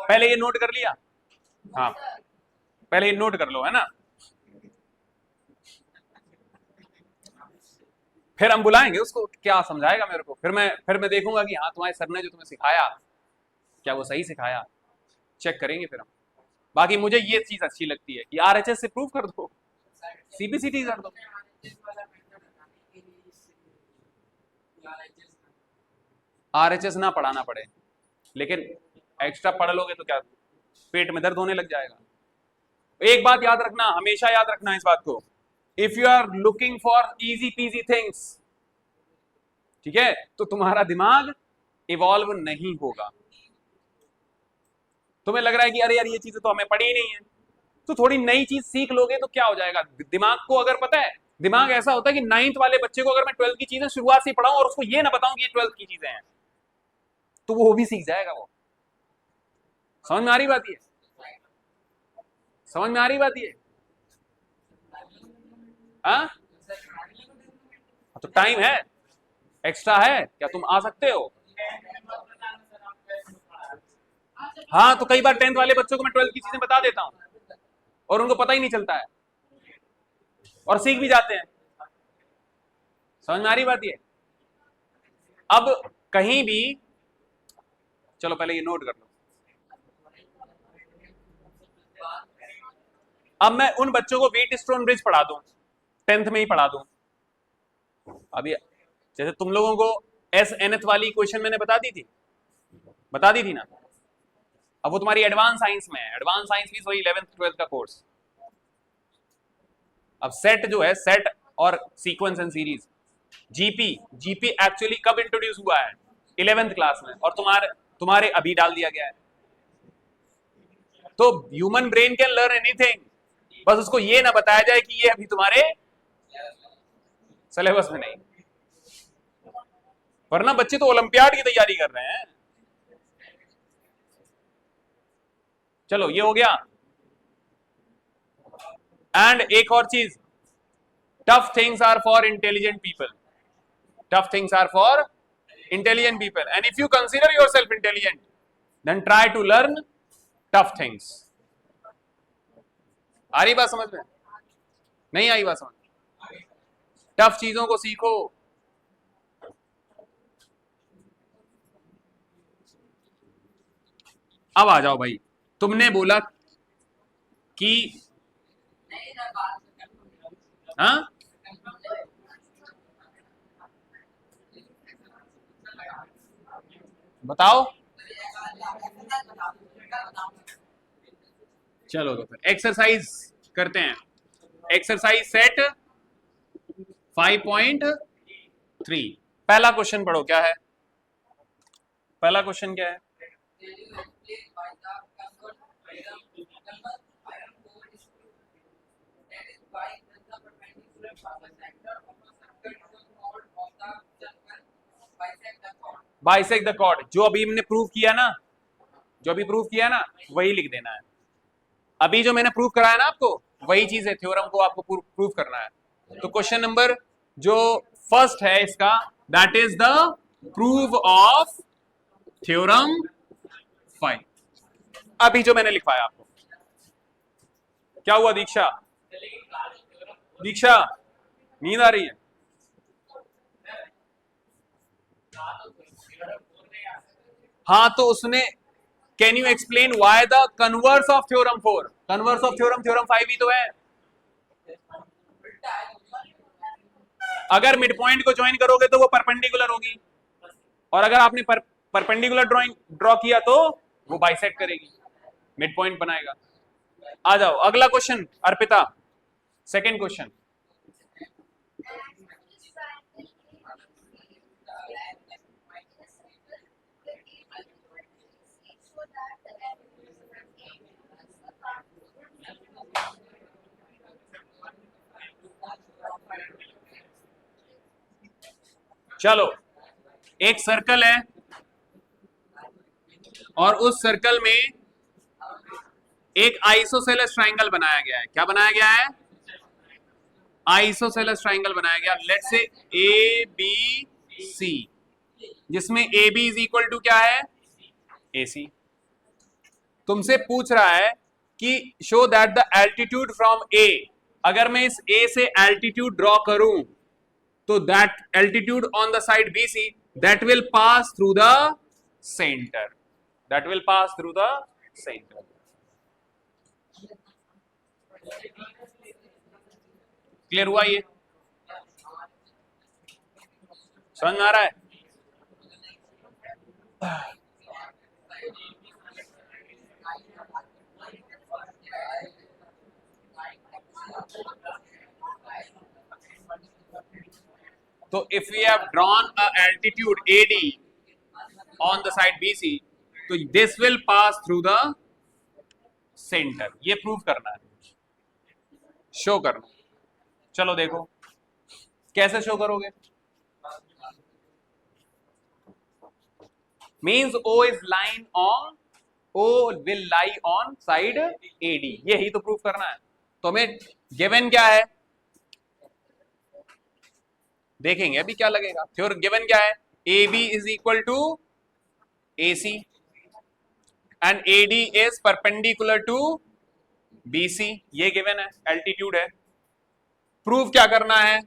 पहले ये नोट कर लिया, हाँ पहले ये नोट कर लो, है ना। फिर हम बुलाएंगे उसको, क्या समझाएगा मेरे को, फिर मैं देखूंगा कि हाँ तुम्हारे सर ने जो तुम्हें सिखाया क्या वो सही सिखाया, चेक करेंगे फिर हम। बाकी मुझे ये चीज अच्छी लगती है कि आरएचएस से प्रूव कर दो, सीबीसीटी कर दो। आरएचएस ना पढ़ाना पड़े, लेकिन एक्स्ट्रा पढ़ लोगे तो क्या पेट में दर्द होने लग जाएगा। एक बात याद रखना, हमेशा याद रखना इस बात को, if you are looking for easy peasy things, ठीक है, तो तुम्हारा दिमाग इवॉल्व नहीं होगा। तुम्हें लग रहा है कि अरे यार ये चीजें तो हमें पड़ी ही नहीं है, तो थोड़ी नई चीज सीख लोगे तो क्या हो जाएगा। दिमाग को अगर पता है, दिमाग ऐसा होता है कि 9th वाले बच्चे को अगर मैं 12th की चीजें शुरुआत से पढ़ाऊं और उसको ये ना बताऊं कि ये 12th की चीजें हैं, तो वो भी सीख जाएगा। वो समझ में आ रही बात ये, समझ में आ रही बात ये, हाँ तो टाइम है, एक्स्ट्रा है क्या, तुम आ सकते हो। हाँ तो कई बार 10th वाले बच्चों को मैं 12th की चीजें बता देता हूं और उनको पता ही नहीं चलता है और सीख भी जाते हैं। समझ में आ रही बात ये। अब कहीं भी, चलो पहले ये नोट कर लो। अब मैं उन बच्चों को व्हीट स्टोन ब्रिज पढ़ा दूं, 10th में ही पढ़ा दूं। अभी जैसे तुम लोगों को एस एनथ वाली क्वेश्चन मैंने बता दी थी ना। अब वो तुम्हारी एडवांस साइंस में है, एडवांस साइंस भी वही 11th 12th का कोर्स। अब सेट जो है, सेट और sequence and series, GP actually कब इंट्रोड्यूस हुआ है, 11th क्लास में, और तुम्हारे अभी डाल दिया गया है। तो human brain can learn anything, बस उसको ये ना बताया जाए कि ये अभी तुम्हारे सिलेबस में नहीं। वरना बच्चे तो ओलंपियाड की तैयारी कर रहे हैं। चलो ये हो गया। एंड एक और चीज, tough things are for intelligent people, tough things are for intelligent people, and if you consider yourself intelligent then try to learn tough things. आ रही बात समझ में, नहीं आई बात समझ, टफ चीजों को सीखो। अब आ जाओ भाई, तुमने बोला कि हाँ बताओ, चलो तो फिर एक्सरसाइज करते हैं। एक्सरसाइज सेट 5.3, पहला क्वेश्चन पढ़ो, क्या है पहला क्वेश्चन, क्या है। बाइसेक्ट द कॉर्ड, जो अभी हमने प्रूव किया ना, वही लिख देना है। अभी जो मैंने प्रूव कराया ना आपको, वही चीज है, थ्योरम को आपको प्रूव करना है। तो क्वेश्चन नंबर जो फर्स्ट है इसका, that is the prove of theorem 5। अभी जो मैंने लिखवाया आपको, क्या हुआ दीक्षा, नींद आ रही है। हाँ तो उसने, can you explain why the converse of theorem 4, converse of theorem 5 ही तो है। अगर मिड पॉइंट को ज्वाइन करोगे तो वो परपेंडिकुलर होगी, और अगर आपने परपेंडिकुलर ड्रॉ किया तो वो बाइसेक्ट करेगी, मिड पॉइंट बनाएगा। आ जाओ अगला क्वेश्चन, अर्पिता, सेकंड क्वेश्चन। चलो, एक सर्कल है और उस सर्कल में एक आइसोसेलेस ट्राइंगल बनाया गया है। क्या बनाया गया है, आइसोसेलेस ट्राइंगल बनाया गया, let's say A B C, जिसमें A B is equal to क्या है, ए सी। तुमसे पूछ रहा है कि show that the altitude from A, अगर मैं इस ए से एल्टीट्यूड ड्रॉ करूं तो that altitude on the side B C that will pass through the centre, that will pass through the centre. Clear हुआ? ये समझ में आ रहा है? तो if we have drawn a altitude AD on the side BC, तो this will pass through the center। ये प्रूव करना है, शो करना। चलो देखो कैसे शो करोगे। Means O is lying on, O will lie on side AD, यही तो प्रूव करना है। तो हमें गिवन क्या है, देखेंगे अभी क्या लगेगा। फिर गिवन क्या है, A B is equal to A C and A D is perpendicular to B C, ये गिवन है, एल्टीट्यूड है। प्रूफ क्या करना है,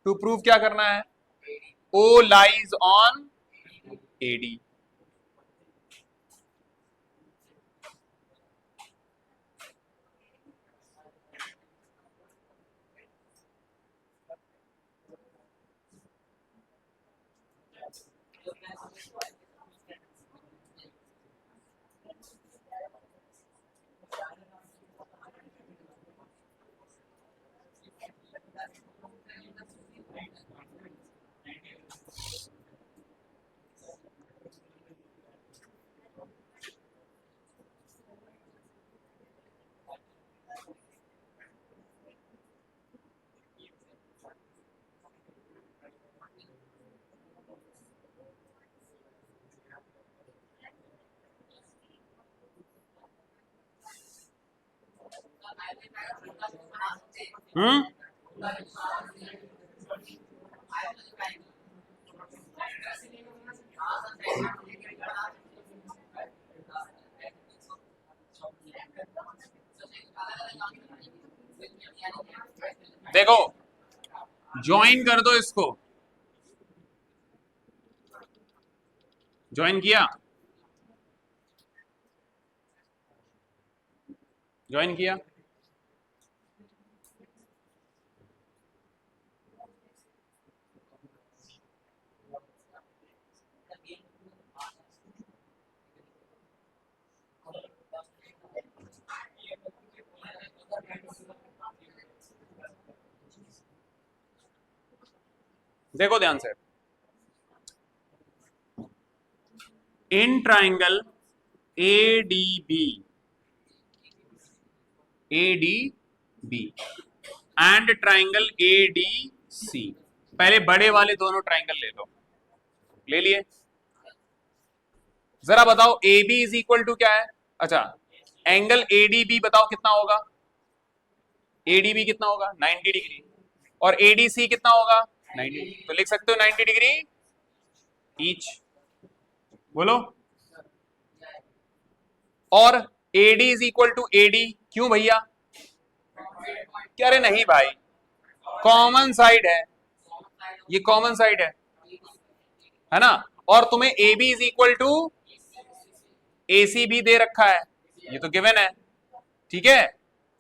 टू प्रूफ क्या करना है, O lies on A D. देखो ज्वाइन कर दो इसको, ज्वाइन किया, ज्वाइन किया। देखो ध्यान से, in triangle A D B, A D B and triangle A D C, पहले बड़े वाले दोनों ट्राइंगल ले लो, ले लिए। जरा बताओ A B is equal to क्या है, अच्छा एंगल ए डी बी बताओ कितना होगा, ए डी बी कितना होगा 90 डिग्री, और ए डी सी कितना होगा 90, तो लिख सकते हो 90 डिग्री ईच, बोलो। और AD is equal to AD, क्यों भैया, क्या रे नहीं भाई, कॉमन साइड है, ये कॉमन साइड है ना। और तुम्हें AB is equal to AC भी दे रखा है, ये तो गिवन है, ठीक है,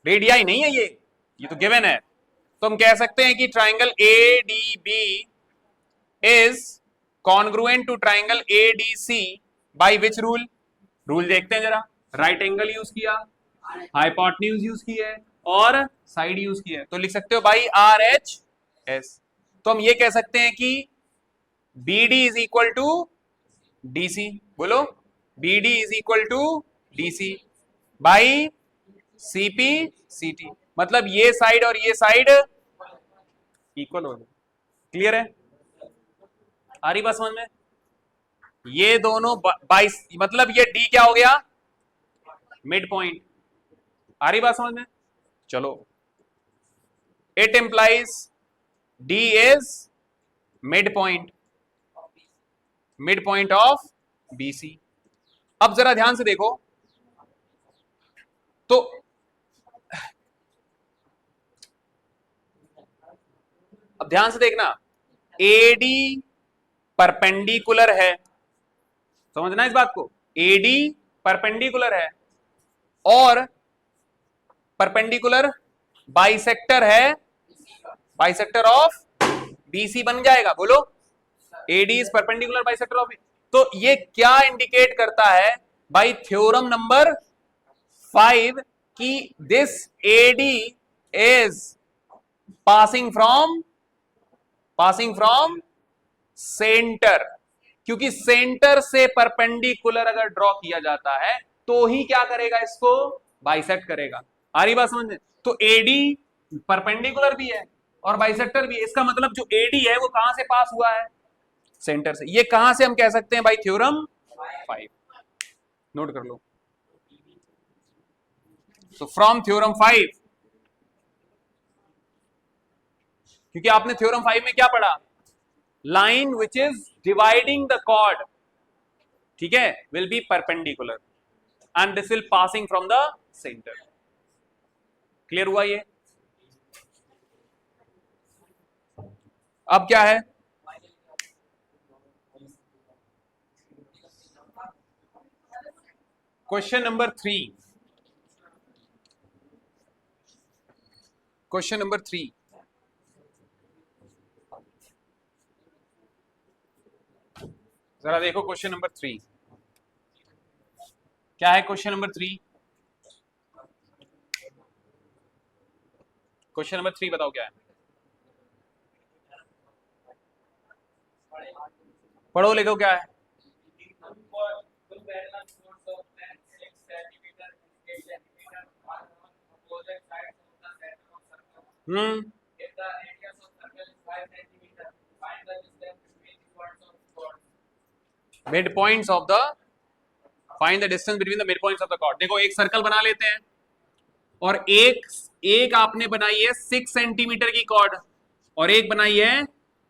रेडियाई नहीं है ये तो गिवन है। तो हम कह सकते हैं कि triangle ADB is congruent to triangle ADC by which rule, rule देखते हैं जरा। राइट एंगल यूज किया, हाइपोटेन्यूज यूज की है, और साइड यूज की है, तो लिख सकते हो बाई RHS। तो हम ये कह सकते हैं कि BD is equal to DC, बोलो BD is equal to DC by CP CT, मतलब ये साइड और ये साइड इक्वल हो गए। क्लियर है, आ रही बात समझ में? ये दोनों 22, मतलब ये D क्या हो गया, मिड पॉइंट। आ रही बात समझ में? चलो it implies D is midpoint of BC. अब जरा ध्यान से देखो तो अब ध्यान से देखना, एडी परपेंडिकुलर है, समझना इस बात को, एडी परपेंडिकुलर है और परपेंडिकुलर बाइसेक्टर है, बाइसेक्टर ऑफ बीसी बन जाएगा। बोलो, AD is perpendicular bisector of, तो ये क्या इंडिकेट करता है भाई, थ्योरम नंबर 5 कि this AD is passing from centre, क्योंकि सेंटर से परपेंडिकुलर अगर ड्रॉ किया जाता है तो ही क्या करेगा, इसको बाइसेक्ट करेगा। आ रही बात समझ में? तो एडी परपेंडिकुलर भी है और बाइसेक्टर भी है, इसका मतलब जो एडी है वो कहां से पास हुआ है, सेंटर से। ये कहां से हम कह सकते हैं भाई, थ्योरम 5, नोट कर लो। सो फ्रॉम थ्योरम 5, क्योंकि आपने थ्योरम 5 में क्या पढ़ा, line which is dividing the chord, ठीक है, will be perpendicular and this will passing from the centre. Clear हुआ ये? अब क्या है, क्वेश्चन नंबर 3, क्वेश्चन नंबर 3, जरा देखो क्वेश्चन नंबर 3 क्या है। क्वेश्चन नंबर 3, क्वेश्चन नंबर 3 बताओ क्या है, पढ़ो लिखो क्या है। Mid points of the, find the distance between the mid points of the chord. देखो एक सर्कल बना लेते हैं और एक आपने बनाई है 6 सेंटीमीटर की कॉर्ड और एक बनाई है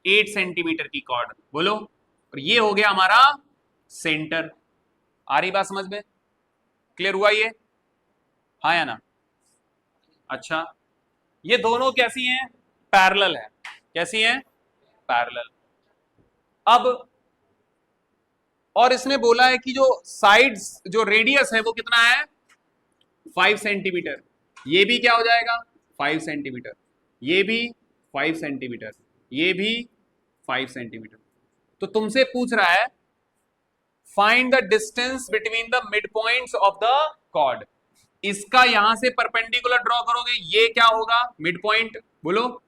8 सेंटीमीटर की कॉर्ड। बोलो, और ये हो गया हमारा सेंटर। आ रही बात समझ में? क्लियर हुआ ये? हाँ या ना? अच्छा, ये दोनों कैसी हैं, पैरेलल है। कैसी हैं? पैरेलल। अब और इसने बोला है कि जो साइड्स, जो रेडियस है वो कितना है, 5 सेंटीमीटर। ये भी क्या हो जाएगा, 5 सेंटीमीटर, ये भी 5 सेंटीमीटर, ये भी 5 सेंटीमीटर। तो तुमसे पूछ रहा है find the distance between the mid points of the chord. इसका यहां से परपेंडिकुलर ड्रॉ करोगे, ये क्या होगा, मिड पॉइंट। बोलो,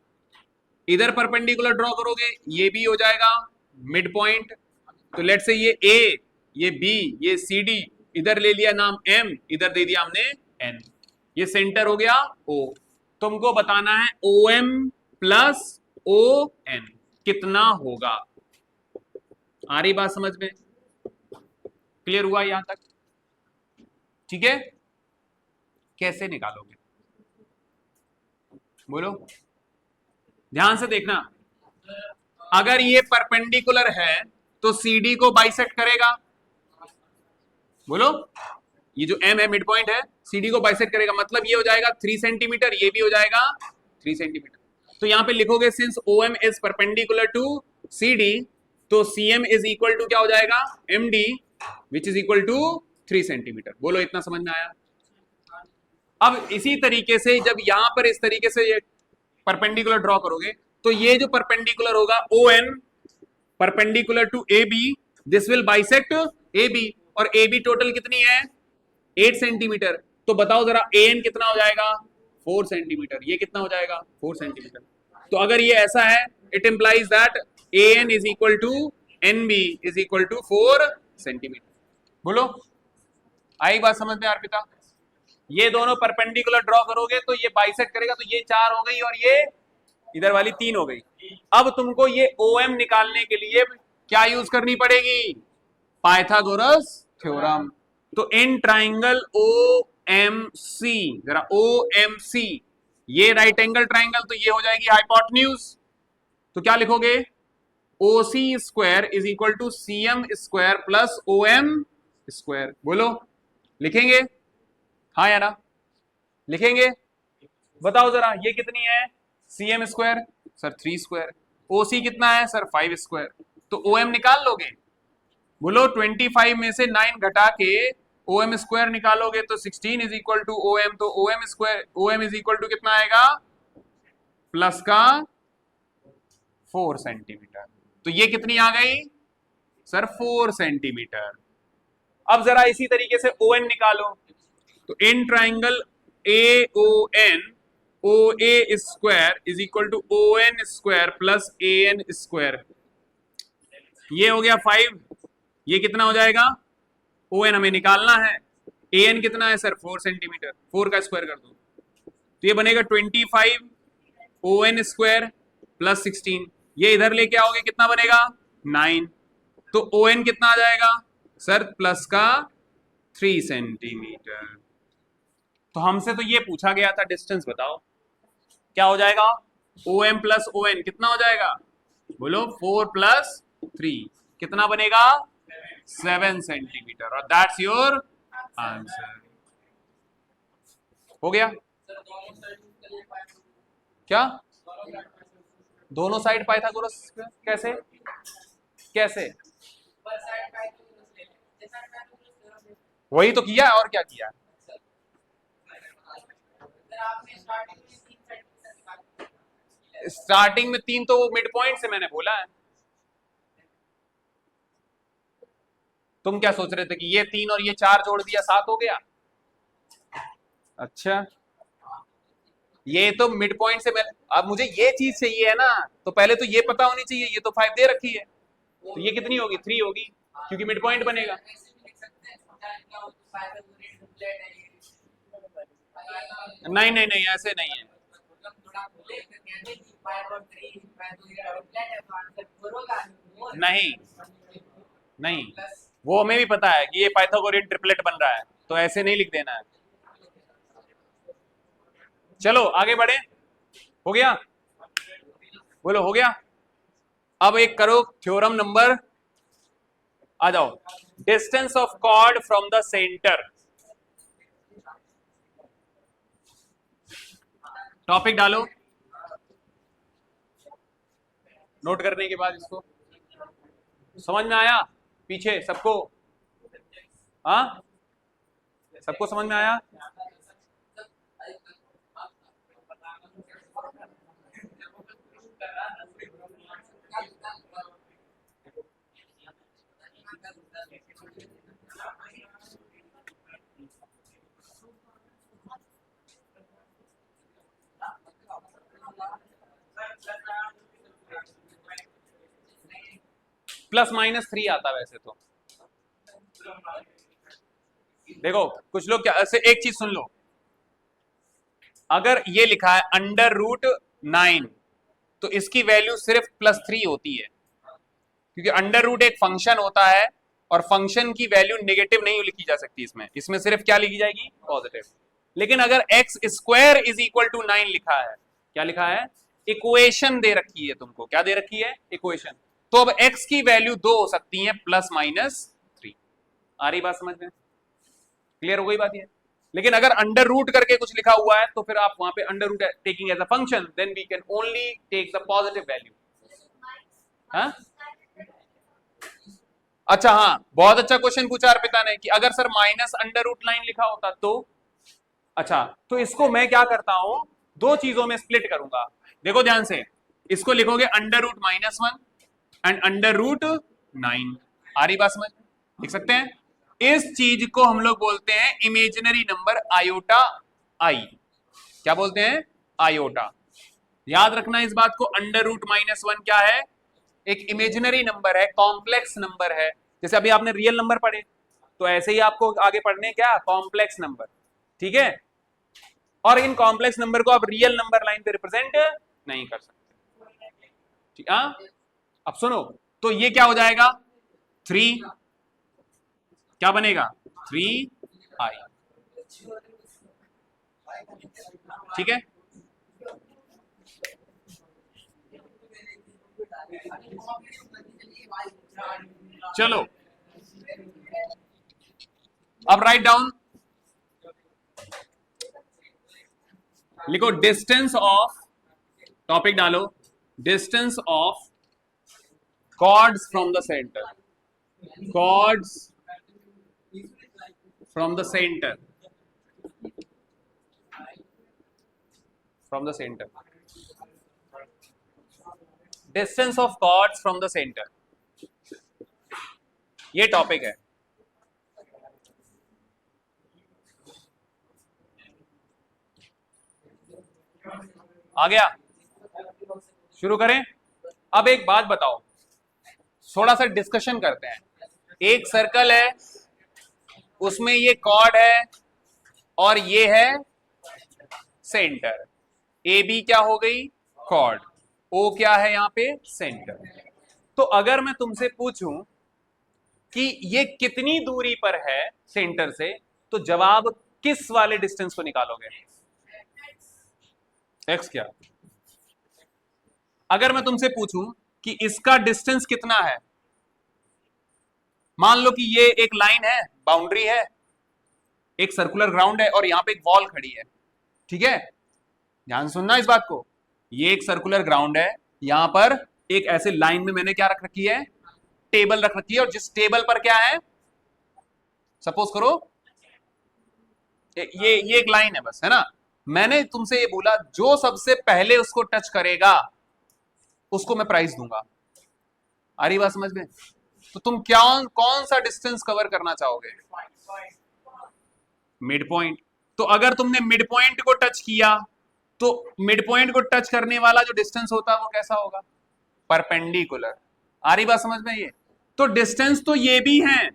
इधर परपेंडिकुलर ड्रॉ करोगे, ये भी हो जाएगा मिड पॉइंट। तो लेट्स से ये ए, ये बी, ये सी डी, इधर ले लिया नाम एम, इधर दे दिया हमने एन, ये सेंटर हो गया ओ। तुमको बताना है O M plus O N कितना होगा। आ रही बात समझ में? क्लियर हुआ यहां तक? ठीक है, कैसे निकालोगे बोलो, ध्यान से देखना। अगर ये परपेंडिकुलर है तो सीडी को बाइसेक्ट करेगा। बोलो, ये जो एम है मिड पॉइंट है, सीडी को बाइसेक्ट करेगा, मतलब ये हो जाएगा 3 सेंटीमीटर, ये भी हो जाएगा 3 सेंटीमीटर। तो यहां पे लिखोगे since O M is perpendicular to C D, तो C M is equal to क्या हो जाएगा, M D which is equal to 3 centimetre. बोलो, इतना समझ में आया? अब इसी तरीके से जब यहां पर इस तरीके से ये परपेंडिकुलर ड्रॉ करोगे तो ये जो परपेंडिकुलर होगा O N perpendicular to A B, this will bisect A B, और ए बी टोटल कितनी है 8 सेंटीमीटर। तो बताओ जरा ए एन कितना हो जाएगा 4 सेंटीमीटर, ये कितना हो जाएगा 4 सेंटीमीटर। तो अगर ये ऐसा है, it implies that A N is equal to N B is equal to 4 centimetre. बोलो, आई बात समझ में अर्पिता? ये दोनों परपेंडिकुलर ड्रॉ करोगे तो ये बाइसेक्ट करेगा, तो ये 4 हो गई और ये इधर वाली 3 हो गई। अब तुमको ये OM निकालने के लिए क्या यूज करनी पड़ेगी, पाइथागोरस थ्योरम। तो इन ट्राइंगल OMC, जरा OMC, ये राइट एंगल ट्राइंगल, तो ये हो जाएगी हाइपोटेन्यूज। तो क्या लिखोगे, OC square is equal to CM square plus OM square. बोलो, लिखेंगे? हाँ या ना, लिखेंगे? बताओ जरा, ये कितनी है? CM square sir 3 square, OC कितना है सर 5 स्क्वायर, तो OM निकाल लोगे? बोलो 25 में से 9 घटा के OM स्क्वायर निकालोगे तो 16 इज इक्वल टू OM, तो OM square OM is equal to कितना आएगा? प्लस का 4 सेंटीमीटर। तो ये कितनी आ गई सर? 4 सेंटीमीटर। अब जरा इसी तरीके से ON निकालो, तो in triangle AON OA square is equal to ON square plus AN square, ये हो गया 5। ये कितना हो जाएगा? ON हमें निकालना है, AN कितना है सर 4 सेंटीमीटर, 4 का स्क्वायर कर दो, तो ये बनेगा 25 ON स्क्वायर प्लस 16, ये इधर लेके आओगे कितना बनेगा? 9। तो ON कितना आ जाएगा सर? प्लस का 3 सेंटीमीटर। तो हमसे तो ये पूछा गया था डिस्टेंस बताओ, क्या हो जाएगा? OM प्लस ON कितना हो जाएगा? बोलो 4 प्लस 3 कितना बनेगा? 7 सेंटीमीटर, और दैट्स योर आंसर। हो गया? क्या दोनों साइड पाइथागोरस? कैसे कैसे? वही तो किया और क्या किया? स्टार्टिंग में 3 तो वो मिड पॉइंट से मैंने बोला है। तुम क्या सोच रहे थे कि ये 3 और ये 4 जोड़ दिया 7 हो गया? अच्छा, ये तो मिड पॉइंट से मैं, अब मुझे ये चीज चाहिए है ना, तो पहले तो ये पता होनी चाहिए। ये तो 5 दे रखी है, तो ये कितनी होगी? 3 होगी, क्योंकि मिड पॉइंट बनेगा। नहीं नहीं नहीं, ऐसे नहीं है। नहीं नहीं, वो हमें भी पता है कि ये पाइथागोरियन ट्रिपलेट बन रहा है, तो ऐसे नहीं लिख देना है। चलो आगे बढ़े। हो गया? बोलो हो गया? अब एक करो थ्योरम नंबर, आ जाओ। Distance of chord from the centre. Topic डालो, नोट करने के बाद इसको समझ में आया? पीछे सबको? हाँ, सबको समझ में आया? +-3 आता वैसे तो। देखो कुछ लोग क्या, ऐसे एक चीज सुन लो, अगर ये लिखा है √9 तो इसकी वैल्यू सिर्फ +3 होती है, क्योंकि √, एक फंक्शन होता है और फंक्शन की वैल्यू नेगेटिव नहीं लिखी जा सकती इसमें। इसमें सिर्फ क्या लिखी जाएगी? पॉजिटिव। लेकिन अगर x square is equal to 9 लिखा है, क्या लिखा है? इक्वेशन दे रखी है तुमको, क्या दे रखी है? इक्वेशन। तो अब x की वैल्यू 2 हो सकती है, +-3। आ रही बात समझ में? क्लियर हो गई बात ये? लेकिन अगर √ करके कुछ लिखा हुआ है तो फिर आप वहां पे √ taking as a function, then we can only take the positive value. हाँ, अच्छा, हाँ, बहुत अच्छा क्वेश्चन पूछा अर्पिता ने कि अगर सर -√9 लिखा होता तो। अच्छा, तो इसको मैं क्या करता हूं, 2 चीजों में स्प्लिट करूंगा। देखो ध्यान से, इसको लिखोगे √-1 एंड √9। आ रही बात समझ? लिख सकते हैं? इस चीज को हम लोग बोलते हैं इमेजिनरी नंबर आयोटा आई। क्या बोलते हैं? आयोटा। याद रखना इस बात को, √-1 क्या है? एक इमेजिनरी नंबर है, कॉम्प्लेक्स नंबर है। जैसे अभी आपने रियल नंबर पढ़े, तो ऐसे ही आपको आगे पढ़ने क्या? Complex number. ठीक है? और इन कॉम्प्लेक्स नंबर को आप रियल नंबर लाइन पे रिप्रेजेंट नहीं कर सकते। ठीक है? अब सुनो, तो ये क्या हो जाएगा? 3 क्या बनेगा? 3i। ठीक है? चलो अब राइट डाउन लिखो, डिस्टेंस ऑफ, टॉपिक डालो, distance of chords from the centre, chords from the centre, from the centre, distance of chords from the centre, ये टॉपिक है। आ गया, शुरू करें। अब एक बात बताओ, थोड़ा सा डिस्कशन करते हैं। एक सर्कल है, उसमें ये कॉर्ड है और ये है सेंटर। ए बी क्या हो गई, कॉर्ड, ओ क्या है यहां पे, सेंटर। तो अगर मैं तुमसे पूछूं कि ये कितनी दूरी पर है सेंटर से, तो जवाब किस वाले डिस्टेंस को निकालोगे? एक्स क्या? अगर मैं तुमसे पूछूं कि इसका डिस्टेंस कितना है, मान लो कि ये एक लाइन है, बाउंड्री है, एक सर्कुलर ग्राउंड है और यहां पे एक वॉल खड़ी है, ठीक है, ध्यान सुनना इस बात को। ये एक सर्कुलर ग्राउंड है, यहां पर एक ऐसे लाइन में मैंने क्या रख रखी है, टेबल रख रखी है, और जिस टेबल पर क्या है, सपोज करो ये एक लाइन है बस, है ना। मैंने तुमसे ये बोला जो सबसे पहले उसको टच करेगा उसको मैं प्राइस दूंगा। आ रही बात समझ में? तो तुम क्या, कौन सा डिस्टेंस कवर करना चाहोगे? Mid point. तो अगर तुमने मिड पॉइंट को टच किया तो मिड पॉइंट को टच करने वाला जो डिस्टेंस होता है वो कैसा होगा, परपेंडिकुलर। आ रही बात समझ में? ये तो डिस्टेंस तो ये भी है,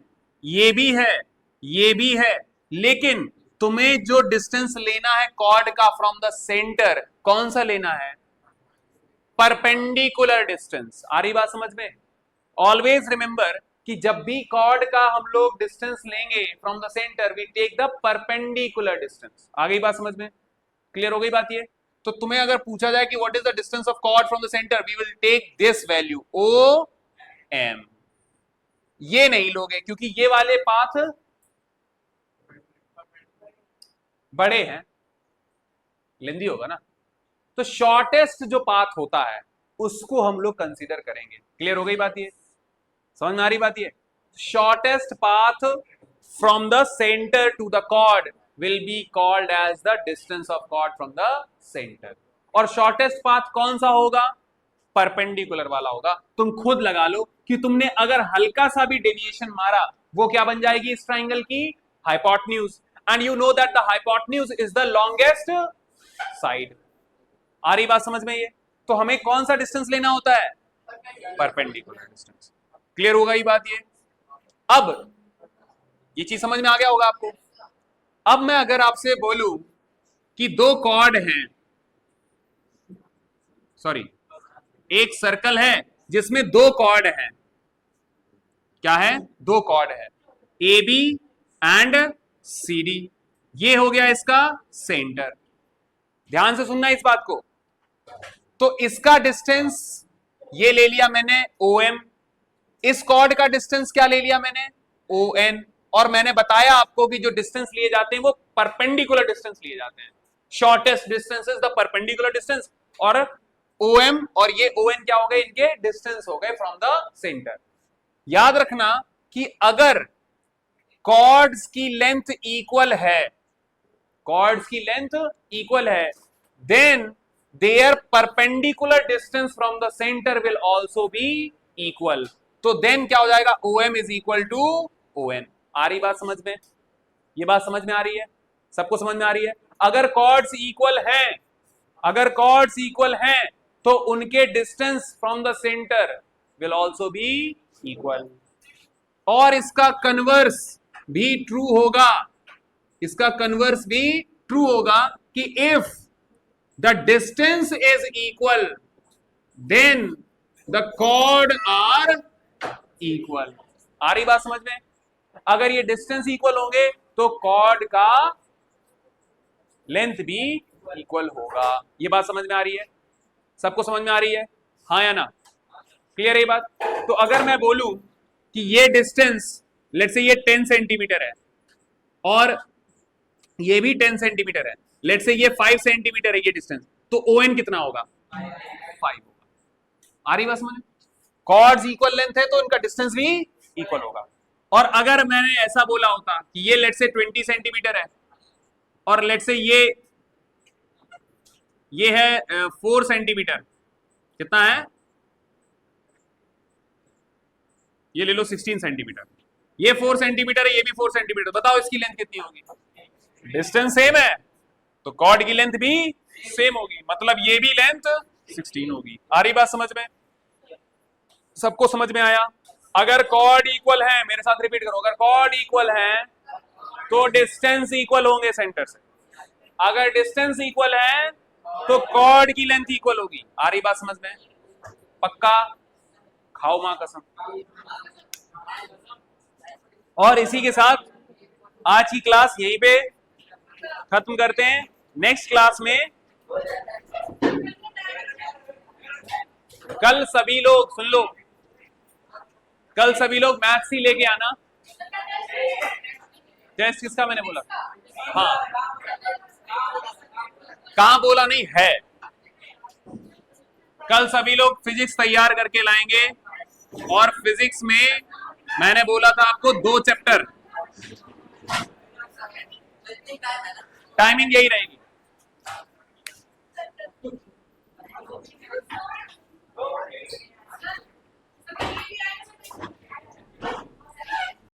ये भी है, ये भी है, लेकिन तुम्हें जो डिस्टेंस लेना है कॉर्ड का फ्रॉम द सेंटर, कौन सा लेना है, परपेंडिकुलर डिस्टेंस। आ रही बात समझ में? ऑलवेज रिमेंबर कि जब भी कॉर्ड का हम लोग डिस्टेंस लेंगे from the centre, we take the perpendicular distance. आ गई बात समझ में? क्लियर हो गई बात ये? तो तुम्हें अगर पूछा जाए कि what is the distance of chord from the centre, we will take this value O M. ये नहीं लोगे क्योंकि ये वाले पाथ बड़े हैं, लेंदी होगा ना, तो शॉर्टेस्ट जो पाथ होता है उसको हम लोग कंसीडर करेंगे। क्लियर हो गई बात ये? समझ में आ रही बात ये? Shortest path from the centre to the chord will be called as the distance of chord from the center। और शॉर्टेस्ट पाथ कौन सा होगा, परपेंडिकुलर वाला होगा। तुम खुद लगा लो कि तुमने अगर हल्का सा भी डेविएशन मारा, वो क्या बन जाएगी इस ट्राइंगल की, hypotenuse. And you know that the hypotenuse is the longest side. आ रही बात समझ में? ये तो हमें कौन सा डिस्टेंस लेना होता है, परपेंडिकुलर डिस्टेंस। क्लियर होगा ये बात? ये अब ये चीज समझ में आ गया होगा आपको। अब मैं अगर आपसे बोलूं कि दो कॉर्ड हैं, सॉरी, एक सर्कल है जिसमें दो कॉर्ड हैं, क्या है, दो कॉर्ड है, A B and C D, ये हो गया इसका सेंटर। ध्यान से सुनना इस बात को। तो इसका डिस्टेंस ये ले लिया मैंने ओ एम, इस कॉर्ड का डिस्टेंस क्या ले लिया मैंने, ओ एन। और मैंने बताया आपको कि जो डिस्टेंस लिए जाते हैं वो परपेंडिकुलर डिस्टेंस लिए जाते हैं। Shortest distance is the perpendicular distance, और ओ एम और ये ओ एन क्या हो गए, इनके डिस्टेंस हो गए फ्रॉम द सेंटर। याद रखना कि अगर कॉर्ड्स की लेंथ इक्वल है, कॉर्ड्स की लेंथ इक्वल है, then their perpendicular distance from the centre will also be equal. तो देन क्या हो जाएगा, O M is equal to O N. आ रही बात समझ में? ये बात समझ में आ रही है? सबको समझ में आ रही है? अगर कॉर्ड्स इक्वल हैं, अगर कॉर्ड्स इक्वल हैं तो उनके distance from the centre will also be equal. और इसका कन्वर्स भी ट्रू होगा, इसका कन्वर्स भी ट्रू होगा कि if the distance is equal then the chord are equal. आ रही बात समझ में? अगर ये डिस्टेंस इक्वल होंगे तो कॉर्ड का लेंथ भी इक्वल होगा। ये बात समझ में आ रही है? सबको समझ में आ रही है, हाँ या ना? क्लियर है ये बात? तो अगर मैं बोलूं कि ये डिस्टेंस लेट्स से ये 10 सेंटीमीटर है और ये भी 10 सेंटीमीटर है, लेट्स से ये 5 सेंटीमीटर है ये डिस्टेंस, तो ON कितना होगा? 5 होगा। आ रही बात समझ? कॉर्ड्स इक्वल लेंथ है तो इनका डिस्टेंस भी इक्वल होगा। और अगर मैंने ऐसा बोला होता कि ये लेट्स से 20 सेंटीमीटर है और लेट्स से ये है 4 सेंटीमीटर, कितना है? ये ले लो 16 सेंटीमीटर, ये 4 सेंटीमीटर है, ये भी 4 सेंटीमीटर, बताओ इसकी लेंथ कितनी होगी? डिस्टेंस सेम है तो कॉर्ड की लेंथ भी सेम होगी, मतलब ये भी लेंथ 16 होगी। आ रही बात समझ में? सबको समझ में आया? अगर कॉर्ड इक्वल है, मेरे साथ रिपीट करो, अगर कॉर्ड इक्वल है तो डिस्टेंस इक्वल होंगे सेंटर से, अगर डिस्टेंस इक्वल है तो कॉर्ड की लेंथ इक्वल होगी। आ रही बात समझ में? पक्का? खाओ मां कसम। और इसी के साथ आज की क्लास यहीं पे खत्म करते हैं। नेक्स्ट क्लास में कल सभी लोग सुन लो, कल सभी लोग मैथ्स ही लेके आना। टेस्ट किसका मैंने बोला? हाँ, कहां बोला नहीं है। कल सभी लोग फिजिक्स तैयार करके लाएंगे और फिजिक्स में मैंने बोला था आपको 2 चैप्टर, टाइमिंग यही रहेगी।